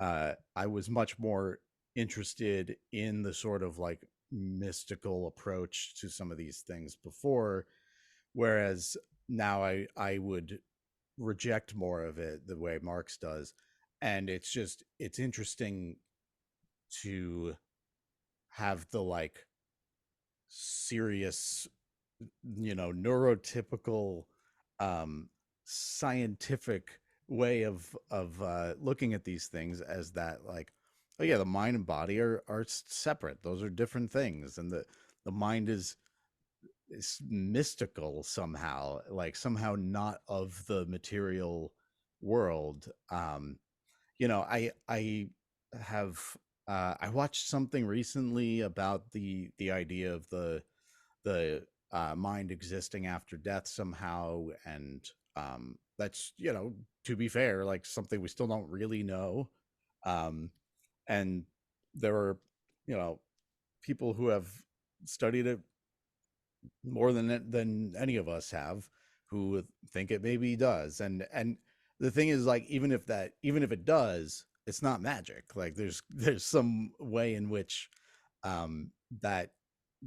A: I was much more interested in the sort of like mystical approach to some of these things before, whereas now I would reject more of it the way Marx does. And it's just, it's interesting to have the like serious, you know, neurotypical um scientific way of looking at these things, as that like, oh yeah, the mind and body are separate, those are different things, and the mind is mystical somehow, like somehow not of the material world. You know, I have I watched something recently about the idea of the mind existing after death somehow, and that's, you know, to be fair, like something we still don't really know. um and there are, you know, people who have studied it more than any of us have, who think it maybe does. And the thing is, like, even if it does, it's not magic. Like there's some way in which um that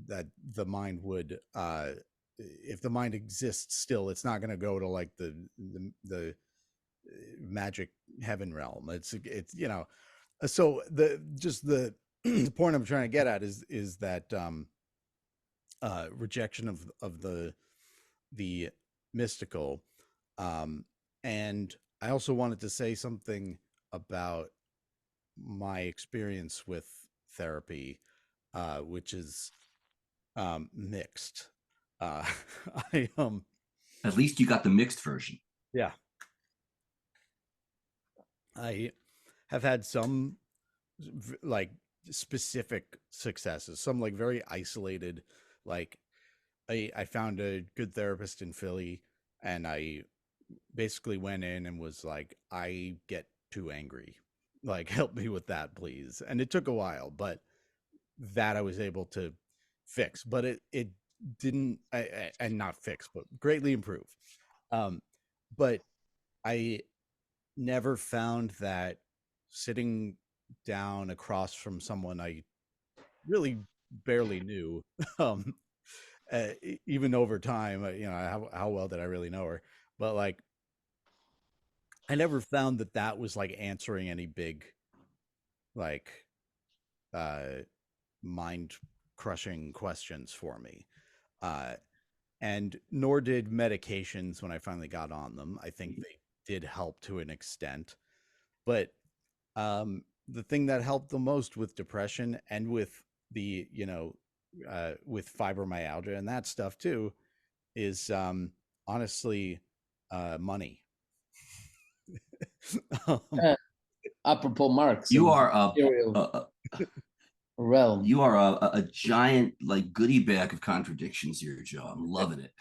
A: that the mind would if the mind exists still, it's not going to go to like the magic heaven realm. It's you know, so the just the point I'm trying to get at is that rejection of the mystical. um and I also wanted to say something about my experience with therapy, which is mixed. uh I
B: At least you got the mixed version.
A: Yeah. I have had some like specific successes, some like very isolated, like I found a good therapist in Philly, and I basically went in and was like, I get too angry. Like, help me with that, please. And it took a while, but that I was able to fix. But it didn't, and not fix, but greatly improve. Um, but I never found that sitting down across from someone I really barely knew, um, even over time, how well did I really know her? But like, I never found that that was like answering any big, like, uh, mind crushing questions for me. Uh, and nor did medications when I finally got on them. I think they did help to an extent, but the thing that helped the most with depression and with the with fibromyalgia and that stuff too is honestly money. um,
C: Uh, apropos Marx
B: You
C: and
B: are
C: material realm.
B: you are a giant like goodie bag of contradictions here, Joe. I'm loving it.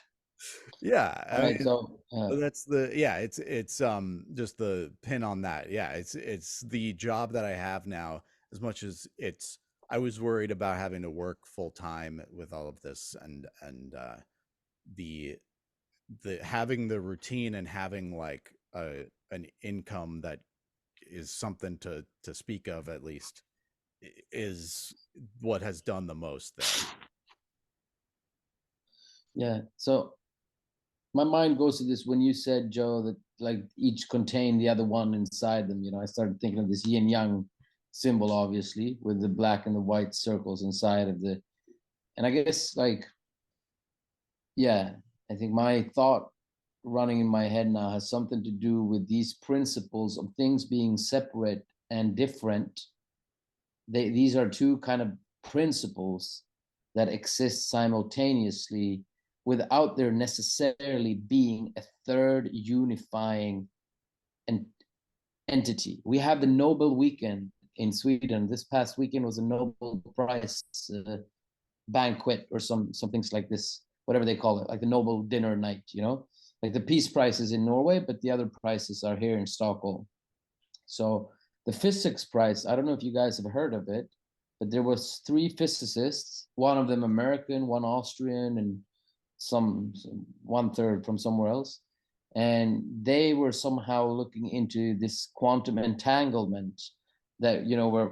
A: yeah,
C: All right, so
A: that's the yeah, it's just the pin on that. Yeah, it's the job that I have now. As much as it's, I was worried about having to work full time with all of this, and the having the routine and having like an income that is something to speak of, at least, is what has done the most there.
C: yeah, so my mind goes to this when you said, Joe, that like each contain the other one inside them. I started thinking of this yin yang symbol, obviously, with the black and the white circles inside of the. And I guess, like, yeah, I think my thought running in my head now has something to do with these principles of things being separate and different. These are two kind of principles that exist simultaneously without there necessarily being a third unifying entity. We have the Nobel weekend in Sweden. This past weekend was a Nobel Prize banquet or some things like this, whatever they call it, like the Nobel dinner night. Like the Peace Prize is in Norway, but the other prizes are here in Stockholm. So the physics prize, I don't know if you guys have heard of it, but there was three physicists, one of them American, one Austrian, and some one third from somewhere else. And they were somehow looking into this quantum entanglement that,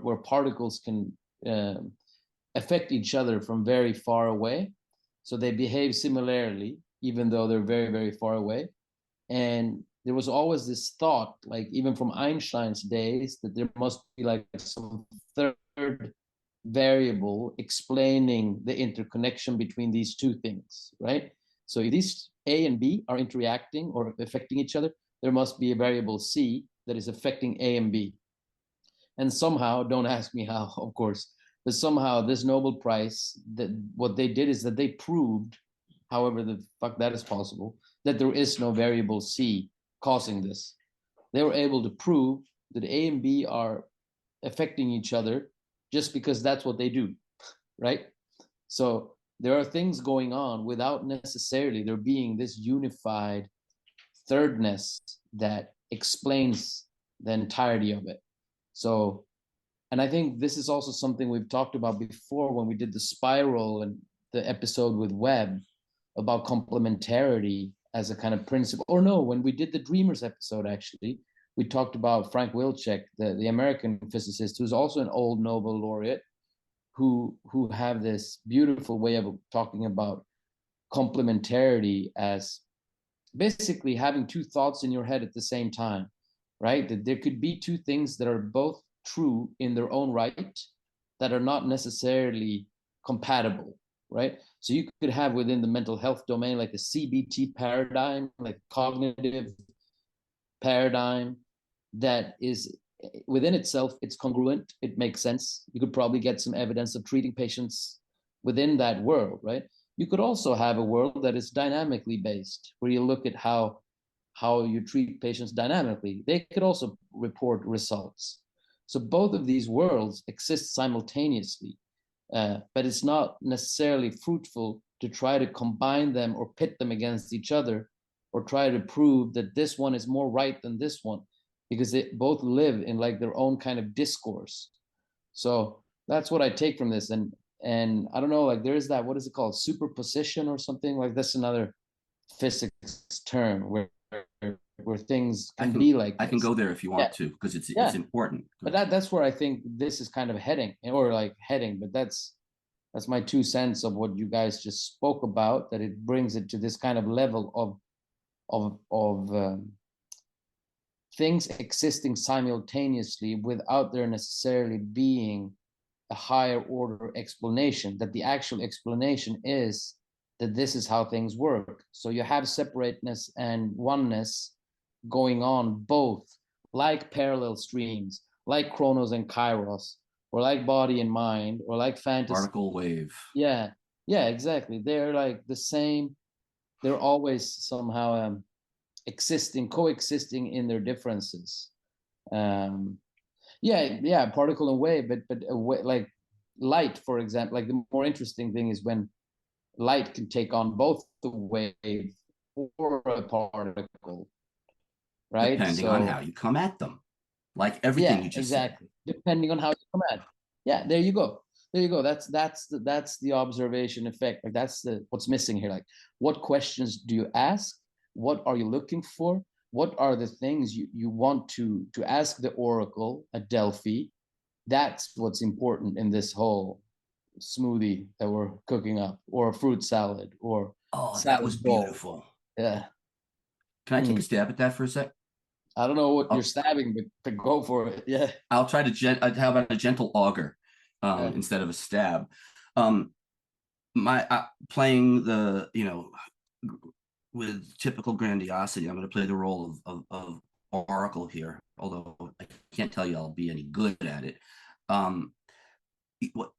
C: where particles can affect each other from very far away. So they behave similarly, even though they're very, very far away. And there was always this thought, like even from Einstein's days, that there must be like some third variable explaining the interconnection between these two things, right? So if these A and B are interacting or affecting each other, there must be a variable C that is affecting A and B. And somehow, don't ask me how, of course, but somehow this Nobel Prize, that what they did is that they proved, however the fuck that is possible, that there is no variable C causing this. They were able to prove that A and B are affecting each other just because that's what they do, right? So there are things going on without necessarily there being this unified thirdness that explains the entirety of it. So, and I think this is also something we've talked about before when we did the spiral and the episode with Webb about complementarity as a kind of principle. Or no, when we did the Dreamers episode, actually, we talked about Frank Wilczek, the American physicist, who's also an old Nobel laureate, who have this beautiful way of talking about complementarity as basically having two thoughts in your head at the same time, right? That there could be two things that are both true in their own right that are not necessarily compatible, right? So you could have within the mental health domain like the CBT paradigm, like cognitive paradigm, that is within itself, it's congruent, it makes sense. You could probably get some evidence of treating patients within that world, right? You could also have a world that is dynamically based, where you look at how you treat patients dynamically. They could also report results. So both of these worlds exist simultaneously, but it's not necessarily fruitful to try to combine them or pit them against each other, or try to prove that this one is more right than this one, because they both live in like their own kind of discourse. So that's what I take from this. And I don't know, like there is that, what is it called, superposition or something, like that's another physics term where things
B: I
C: can
B: can
C: be like
B: I can
C: this.
B: go there if you
C: Yeah,
B: want to, because it's
C: yeah.
B: important.
C: But that's where I think this is kind of heading, or like heading. But that's my 2 cents of what you guys just spoke about. That it brings it to this kind of level of things existing simultaneously without there necessarily being a higher order explanation. That the actual explanation is that this is how things work. So you have separateness and oneness going on both, like parallel streams, like Chronos and Kairos, or like body and mind, or like fantasy.
B: Particle wave.
C: Yeah, yeah, exactly. They're like the same. They're always somehow coexisting in their differences. Um, yeah, particle and wave, but like light, for example. Like the more interesting thing is when light can take on both the wave or a particle, right?
B: Depending on how you come at them, like everything
C: Yeah,
B: you just
C: exactly. Depending on how you come at it. Yeah, there you go. There you go. That's the observation effect. Like that's the what's missing here. Like, what questions do you ask? What are you looking for? What are the things you want to ask the oracle at Delphi? That's what's important in this whole smoothie that we're cooking up, or a fruit salad, or
B: Oh, that was
C: salad bowl.
B: beautiful.
C: Yeah.
B: Can I take a stab at that for a sec?
C: I don't know what
B: I'll-
C: you're stabbing, but go for it. Yeah.
B: I'll try to how about a gentle auger instead of a stab? My playing the with typical grandiosity, I'm going to play the role of Oracle here, although I can't tell you I'll be any good at it. What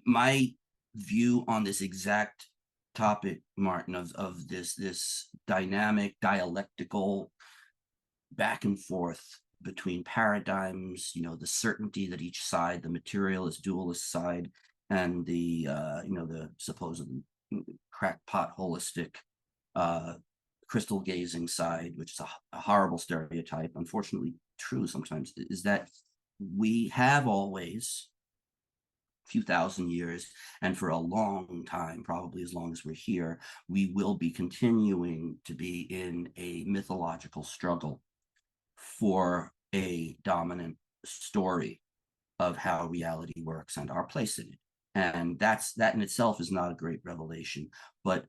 B: my view on this exact topic, Martin, of this dynamic dialectical back and forth between paradigms, the certainty that each side, the materialist dualist side, and the the supposed crackpot holistic crystal gazing side, which is a horrible stereotype, unfortunately true sometimes, is that we have always, few thousand years, and for a long time, probably as long as we're here, we will be continuing to be in a mythological struggle for a dominant story of how reality works and our place in it. And that in itself is not a great revelation. But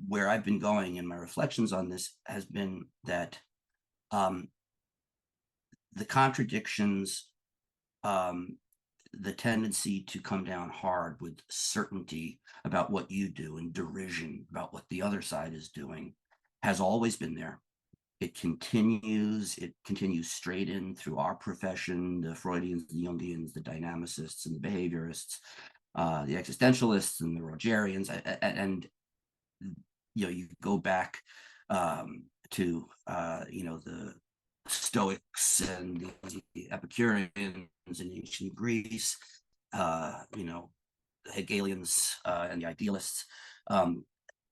B: where I've been going in my reflections on this has been that the contradictions, the tendency to come down hard with certainty about what you do and derision about what the other side is doing has always been there. It continues straight in through our profession, the Freudians, the Jungians, the dynamicists and the behaviorists, the existentialists and the Rogerians, and you go back to the Stoics and the Epicureans in ancient Greece, the Hegelians and the idealists,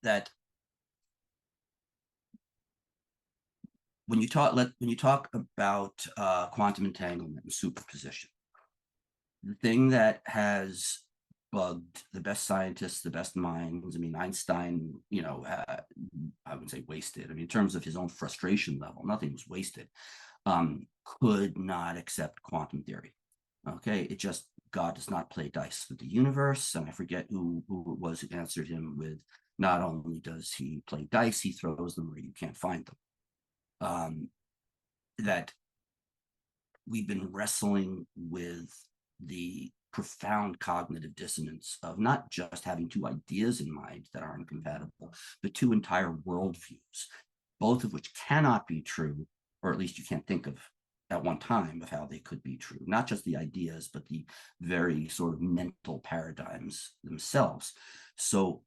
B: that when you talk about quantum entanglement and superposition, the thing that has bugged the best scientists, the best minds, I mean, Einstein, I wouldn't say wasted. I mean, in terms of his own frustration level, nothing was wasted. Could not accept quantum theory. Okay, it just, God does not play dice with the universe. And I forget who it was who answered him with, not only does he play dice, he throws them where you can't find them. That we've been wrestling with the profound cognitive dissonance of not just having two ideas in mind that are incompatible, but two entire worldviews, both of which cannot be true, or at least you can't think of at one time of how they could be true, not just the ideas, but the very sort of mental paradigms themselves. So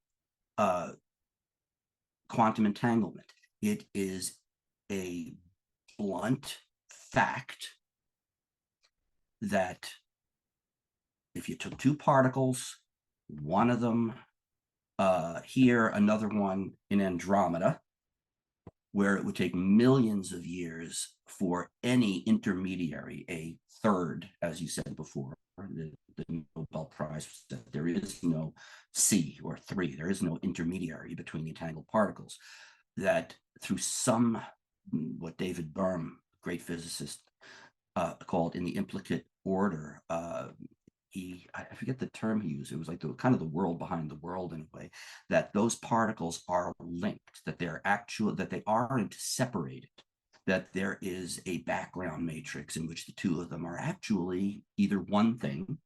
B: quantum entanglement, it is a blunt fact that if you took two particles, one of them here, another one in Andromeda, where it would take millions of years for any intermediary, a third, as you said before, the Nobel Prize said there is no C or three, there is no intermediary between the entangled particles, that through some, what David Bohm, great physicist, called in the implicate order, I forget the term he used. It was like the kind of the world behind the world in a way, that those particles are linked, that they're actual, that they aren't separated, that there is a background matrix in which the two of them are actually either one thing,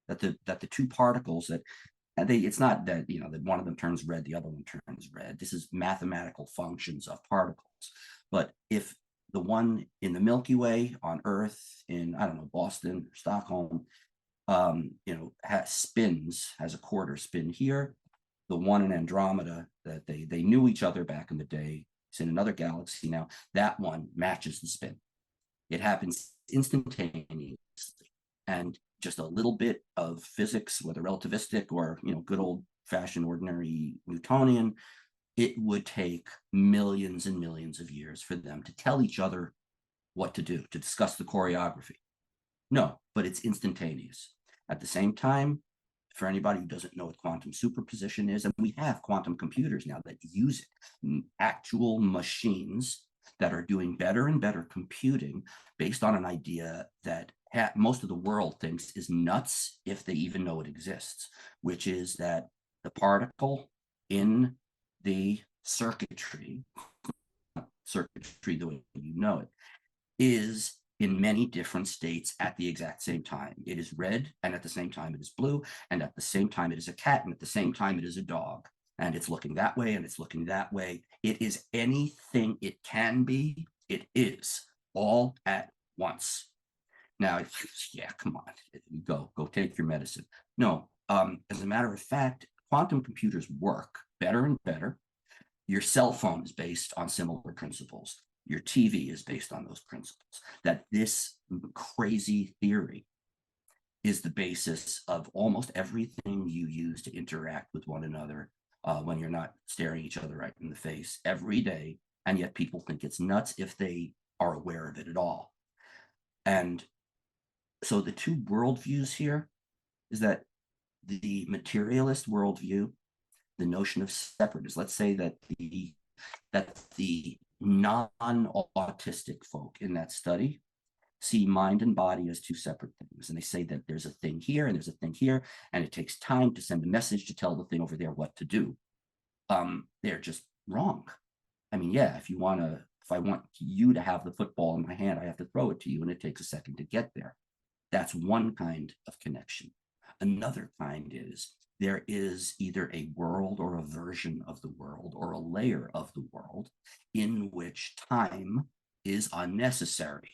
B: that the two particles that, and it's not that, you know, that one of them turns red, the other one turns red. This is mathematical functions of particles. But if the one in the Milky Way on Earth, in, I don't know, Boston or Stockholm, you know, has a quarter spin here. The one in Andromeda, that they knew each other back in the day, it's in another galaxy now, that one matches the spin. It happens instantaneously. And just a little bit of physics, whether relativistic or, you know, good old fashioned ordinary Newtonian, it would take millions and millions of years for them to tell each other what to do, to discuss the choreography. No, but it's instantaneous. At the same time, for anybody who doesn't know what quantum superposition is, and we have quantum computers now that use it, actual machines that are doing better and better computing based on an idea that most of the world thinks is nuts if they even know it exists, which is that the particle in the circuitry the way you know it, is in many different states at the exact same time. It is red, and at the same time it is blue, and at the same time it is a cat, and at the same time it is a dog. And it's looking that way, and it's looking that way. It is anything it can be. It is all at once. Now, yeah, come on, go take your medicine. No, as a matter of fact, quantum computers work better and better. Your cell phone is based on similar principles. Your TV is based on those principles. That this crazy theory is the basis of almost everything you use to interact with one another when you're not staring each other right in the face every day. And yet people think it's nuts if they are aware of it at all. And so the two worldviews here is that the materialist worldview, the notion of separateness, let's say that the non-autistic folk in that study see mind and body as two separate things. And they say that there's a thing here and there's a thing here, and it takes time to send a message to tell the thing over there what to do. They're just wrong. I mean, yeah, if I want you to have the football in my hand, I have to throw it to you, and it takes a second to get there. That's one kind of connection. Another kind is there is either a world or a version of the world or a layer of the world in which time is unnecessary,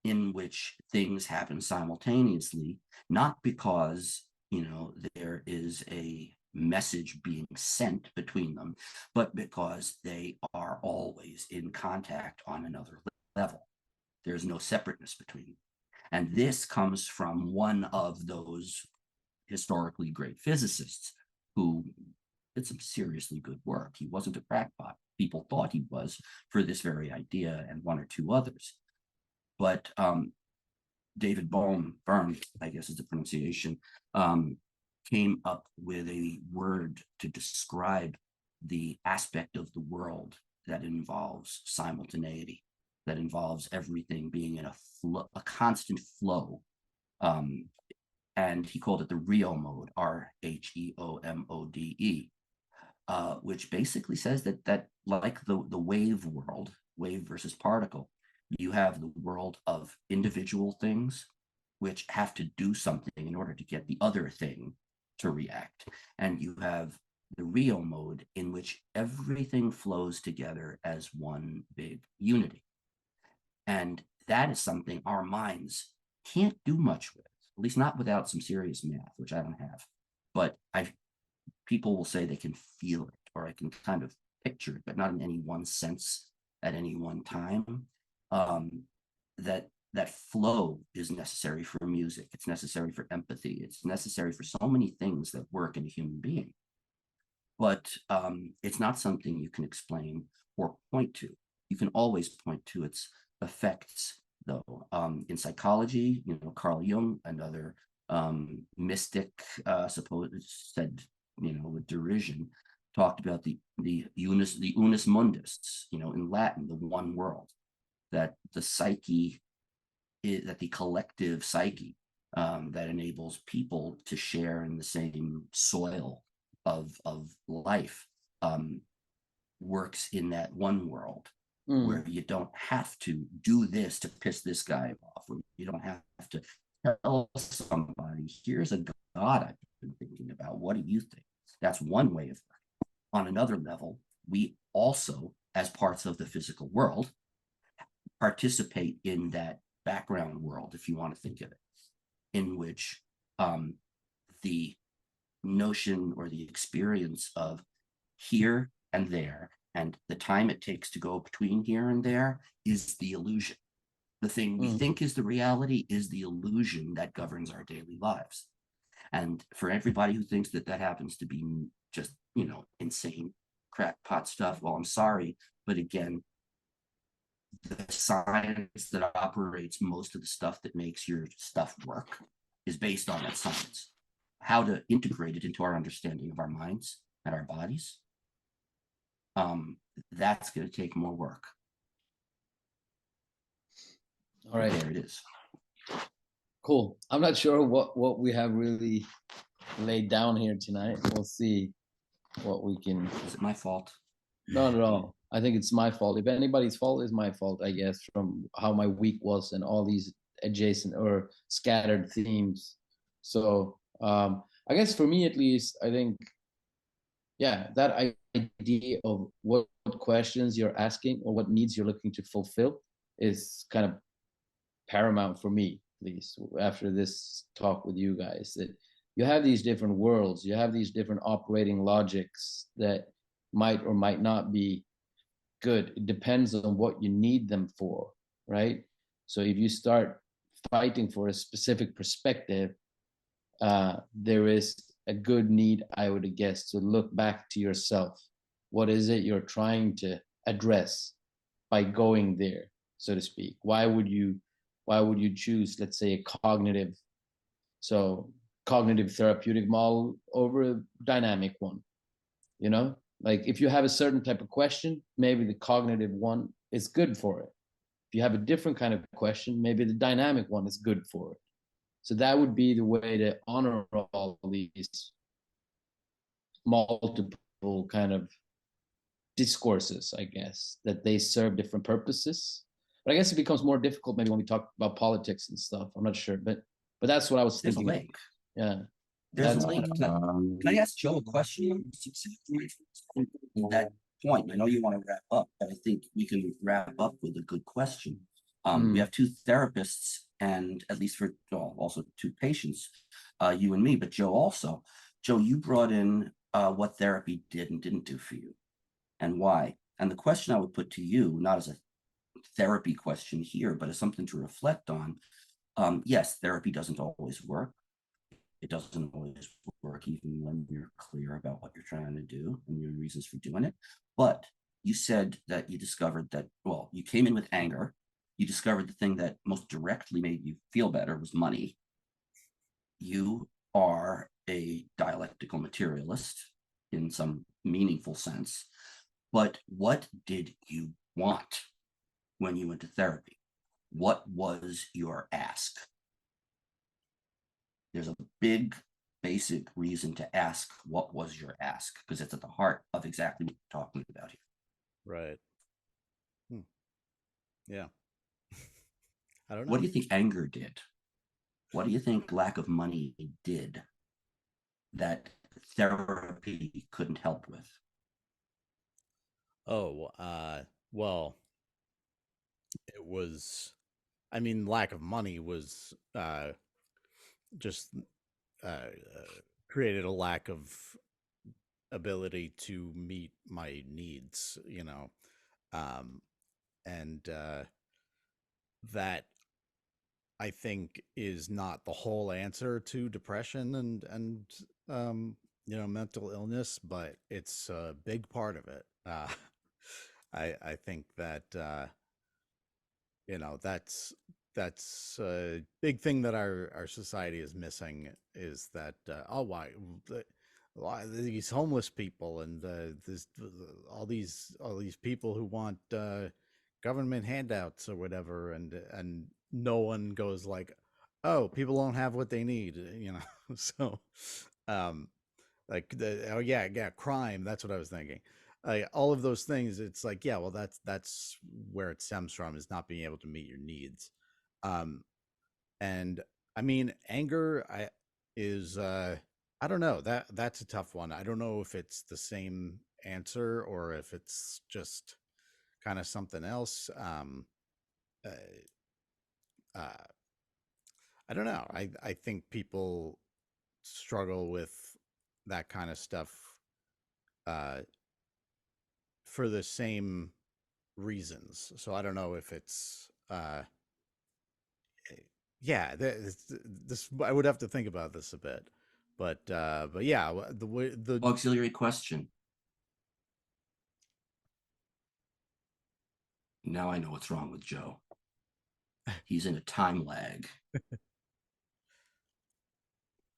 B: in which things happen simultaneously, not because, you know, there is a message being sent between them, but because they are always in contact on another level. There's no separateness between them. And this comes from one of those historically great physicists who did some seriously good work. He wasn't a crackpot. People thought he was for this very idea and one or two others. But David Bohm, I guess is the pronunciation, came up with a word to describe the aspect of the world that involves simultaneity, that involves everything being in a constant flow. And he called it the Rho mode, RHEOMODE, which basically says that like the wave world, wave versus particle, you have the world of individual things which have to do something in order to get the other thing to react. And you have the Rho mode in which everything flows together as one big unity. And that is something our minds can't do much with, at least not without some serious math, which I don't have. But people will say they can feel it, or I can kind of picture it, but not in any one sense at any one time. That flow is necessary for music. It's necessary for empathy. It's necessary for so many things that work in a human being. But it's not something you can explain or point to. You can always point to its effects, though. In psychology, Carl Jung, another mystic, said, with derision, talked about the unus mundus, in Latin, the one world, that the psyche, that the collective psyche that enables people to share in the same soil of life works in that one world where you don't have to do this to piss this guy off, or you don't have to tell somebody, here's a God I've been thinking about. What do you think? That's one way of working. On another level, we also, as parts of the physical world, participate in that background world, if you want to think of it, in which the notion or the experience of here and there and the time it takes to go between here and there is the illusion. The thing we think is the reality is the illusion that governs our daily lives. And for everybody who thinks that happens to be just, insane crackpot stuff, well, I'm sorry, but again, the science that operates most of the stuff that makes your stuff work is based on that science. How to integrate it into our understanding of our minds and our bodies, that's going to take more work.
C: All right.
B: There it is.
C: Cool. I'm not sure what we have really laid down here tonight. We'll see what we can.
B: Is it my fault?
C: Not at all. I think it's my fault. If anybody's fault, it's my fault, I guess, from how my week was and all these adjacent or scattered themes. So I guess for me, at least, I think, yeah, that idea of what questions you're asking or what needs you're looking to fulfill is kind of paramount for me, at least after this talk with you guys, that you have these different worlds, you have these different operating logics that might or might not be good. It depends on what you need them for, right? So if you start fighting for a specific perspective, there is a good need, I would guess, to look back to yourself. What is it you're trying to address by going there, so to speak? Why would you choose, let's say, a cognitive therapeutic model over a dynamic one? Like if you have a certain type of question, maybe the cognitive one is good for it. If you have a different kind of question, maybe the dynamic one is good for it. So that would be the way to honor all these multiple kind of discourses, I guess, that they serve different purposes. But I guess it becomes more difficult maybe when we talk about politics and stuff. I'm not sure, but that's what I was
B: There's
C: thinking.
B: a link.
C: Yeah.
B: There's a link. Can I ask Joe a question? That point, I know you want to wrap up, but I think we can wrap up with a good question. We have two therapists, and at least for also two patients, you and me, but Joe also. Joe, you brought in what therapy did and didn't do for you, and why. And the question I would put to you, not as a therapy question here, but as something to reflect on. Yes, therapy doesn't always work. It doesn't always work, even when you're clear about what you're trying to do and your reasons for doing it. But you said that you discovered that, well, you came in with anger. You discovered the thing that most directly made you feel better was money. You are a dialectical materialist in some meaningful sense. But what did you want when you went to therapy? What was your ask? There's a big, basic reason to ask what was your ask, because it's at the heart of exactly what we're talking about here.
A: Right. Yeah. I don't know.
B: What do you think anger did? What do you think lack of money did that therapy couldn't help with?
A: Oh, well, it was I mean, lack of money was just created a lack of ability to meet my needs, and that I think is not the whole answer to depression and mental illness, but it's a big part of it. I think that that's a big thing that our society is missing, is that why these homeless people and all these people who want government handouts or whatever, and no one goes like, oh, people don't have what they need, so um like yeah, crime, that's what I was thinking. All of those things, it's like, yeah, well, that's where it stems from, is not being able to meet your needs. um and I mean, anger, is I don't know, that's a tough one. I don't know if it's the same answer or if it's just kind of something else. Uh, uh I don't know. I think people struggle with that kind of stuff uh for the same reasons. So I don't know if it's yeah, this I would have to think about this a bit. But yeah, the way the
B: Auxiliary question. Now I know what's wrong with Joe. He's in a time lag.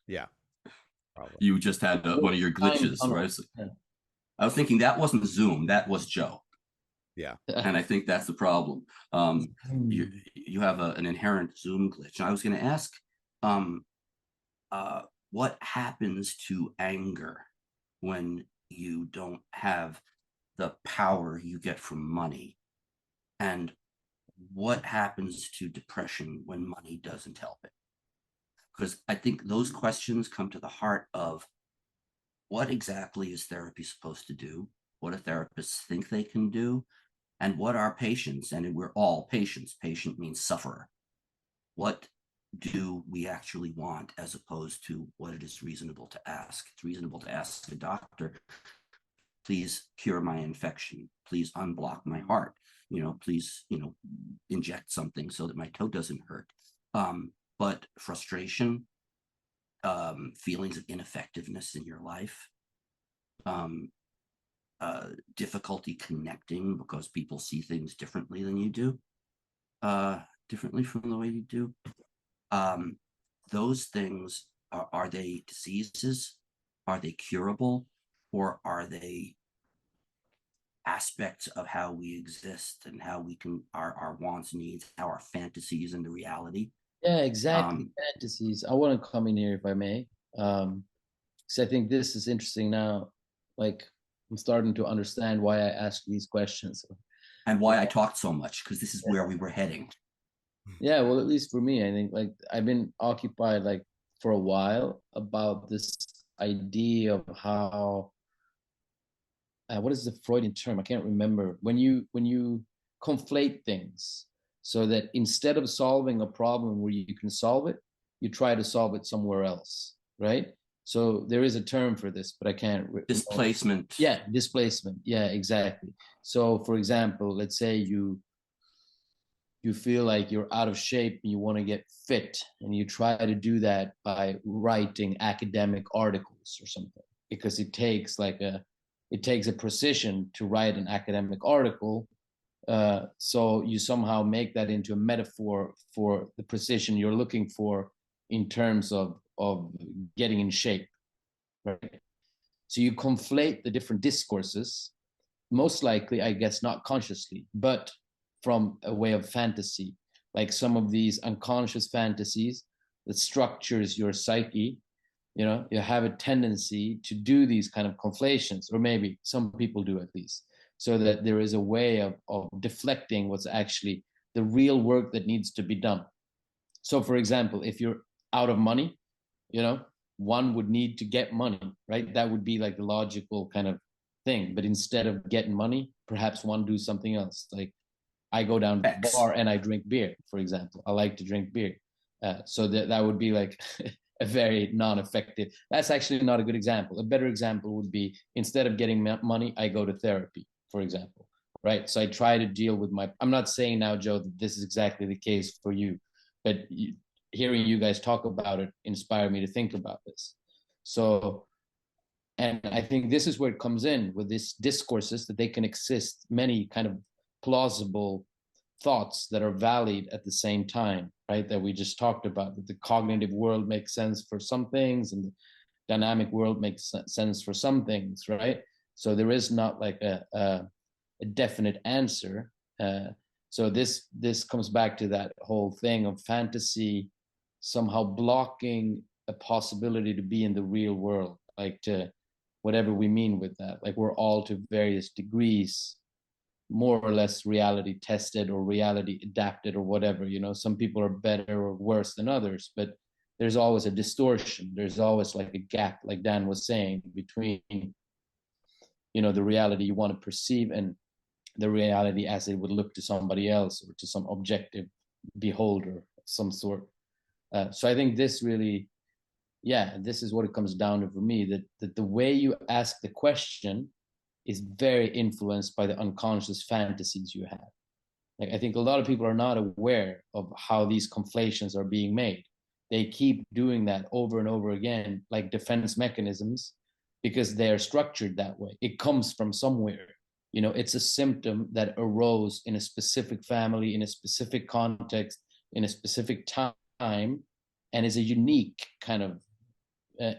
A: yeah, probably.
B: You just had one of your glitches, right? I was thinking that wasn't Zoom, that was Joe.
A: Yeah.
B: And I think that's the problem. You have an inherent Zoom glitch. And I was going to ask, what happens to anger when you don't have the power you get from money? And what happens to depression when money doesn't help it? Because I think those questions come to the heart of what exactly is therapy supposed to do? What do therapists think they can do? And what are patients? And we're all patients. Patient means sufferer. What do we actually want, as opposed to what it is reasonable to ask? It's reasonable to ask the doctor, please cure my infection. Please unblock my heart. Please, inject something so that my toe doesn't hurt. But frustration, feelings of ineffectiveness in your life, difficulty connecting because people see things differently than you do, differently from the way you do. Those things, are they diseases? Are they curable? Or are they aspects of how we exist and how we can, our wants, needs, how our fantasies and the reality?
C: Yeah, exactly. Fantasies. I want to come in here if I may, because I think this is interesting now. Like, I'm starting to understand why I ask these questions.
B: And why I talked so much, because this is where we were heading.
C: Yeah, well, at least for me, I think, like, I've been occupied like for a while about this idea of how what is the Freudian term? I can't remember. When you conflate things, so that instead of solving a problem where you can solve it, you try to solve it somewhere else, right? So there is a term for this, but I can't.
B: Displacement.
C: Yeah, displacement. Yeah, exactly. So, for example, let's say you feel like you're out of shape and you want to get fit, and you try to do that by writing academic articles or something, because it takes a precision to write an academic article. So you somehow make that into a metaphor for the precision you're looking for in terms of getting in shape, right? So you conflate the different discourses, most likely, I guess, not consciously, but from a way of fantasy, like some of these unconscious fantasies that structures your psyche. You have a tendency to do these kind of conflations, or maybe some people do, at least, so that there is a way of deflecting what's actually the real work that needs to be done. So, for example, if you're out of money, one would need to get money, right? That would be like the logical kind of thing. But instead of getting money, perhaps one do something else. Like, I go down to the
B: X.
C: bar and I drink beer, for example. I like to drink beer. So that would be like a very non-effective. That's actually not a good example. A better example would be, instead of getting money, I go to therapy, for example, right? So I try to deal with my, I'm not saying now, Joe, that this is exactly the case for you, but hearing you guys talk about it inspired me to think about this. So, and I think this is where it comes in with these discourses, that they can exist many kind of plausible thoughts that are valid at the same time, right? That we just talked about, that the cognitive world makes sense for some things and the dynamic world makes sense for some things, right? So there is not like a definite answer. So this comes back to that whole thing of fantasy somehow blocking a possibility to be in the real world, like to whatever we mean with that. Like we're all to various degrees more or less reality tested or reality adapted or whatever. You know, some people are better or worse than others, but there's always a distortion. There's always like a gap, like Dan was saying, between, you know, the reality you want to perceive and the reality as it would look to somebody else or to some objective beholder of some sort. So I think this really, yeah, this is what it comes down to for me, that the way you ask the question is very influenced by the unconscious fantasies you have. Like, I think a lot of people are not aware of how these conflations are being made. They keep doing that over and over again, like defense mechanisms, because they're structured that way. It comes from somewhere. You know, it's a symptom that arose in a specific family, in a specific context, in a specific time, and is a unique kind of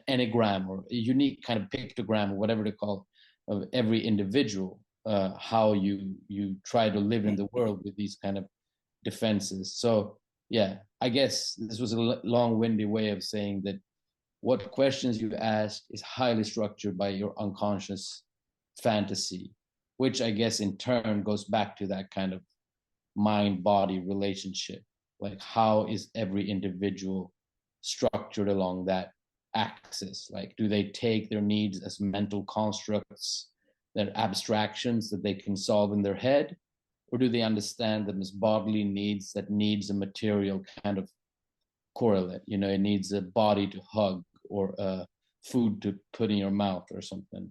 C: enneagram or a unique kind of pictogram or whatever to call it, of every individual, how you try to live in the world with these kind of defenses. So yeah, I guess this was a long-winded way of saying that what questions you ask is highly structured by your unconscious fantasy, which I guess in turn goes back to that kind of mind-body relationship. Like, how is every individual structured along that axis? Like, do they take their needs as mental constructs, their abstractions that they can solve in their head, or do they understand them as bodily needs that needs a material kind of correlate? You know, it needs a body to hug or food to put in your mouth or something.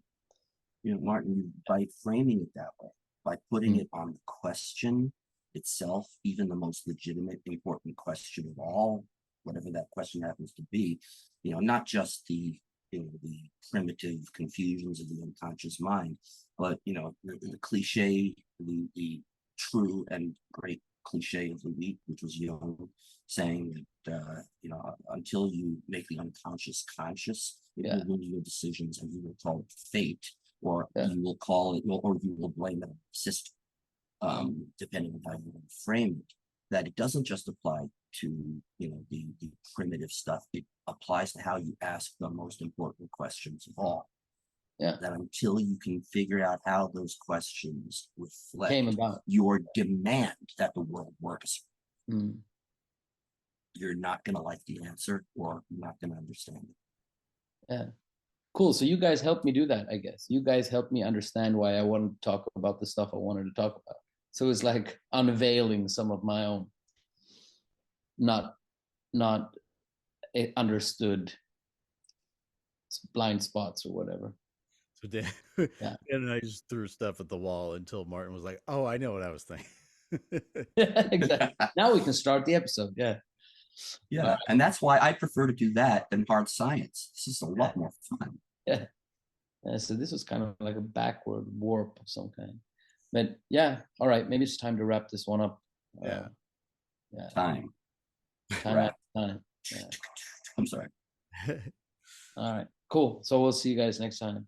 B: You know, Martin, by framing it that way, by putting it on the question itself, even the most legitimate, important question of all, whatever that question happens to be, you know, not just the, you know, the primitive confusions of the unconscious mind, but, you know, the cliche, the true and great cliche of the week, which was Jung saying that, you know, until you make the unconscious conscious, it will rule your decisions, and you will call it fate, or you will call it, or you will blame it on the system, depending on how you want to frame it. That it doesn't just apply to, you know, the primitive stuff. It applies to how you ask the most important questions of all.
C: Yeah.
B: That until you can figure out how those questions reflect
C: Came about
B: your demand that the world works,
C: Mm.
B: you're not going to like the answer, or you're not going to understand it.
C: Yeah. Cool. So you guys helped me do that, I guess. You guys helped me understand why I wanted to talk about the stuff I wanted to talk about. So it's like unveiling some of my own not understood blind spots or whatever.
A: So Dan,
C: Yeah.
A: Dan and I just threw stuff at the wall until Martin was like, "Oh, I know what I was thinking."
C: Exactly. Now we can start the episode. Yeah.
B: Yeah, and that's why I prefer to do that than hard science. This is a lot more fun.
C: Yeah. So this was kind of like a backward warp of some kind. But yeah, all right. Maybe it's time to wrap this one up.
A: Yeah.
C: Yeah.
B: Time.
C: Time. Yeah.
B: I'm sorry.
C: All right. Cool. So we'll see you guys next time.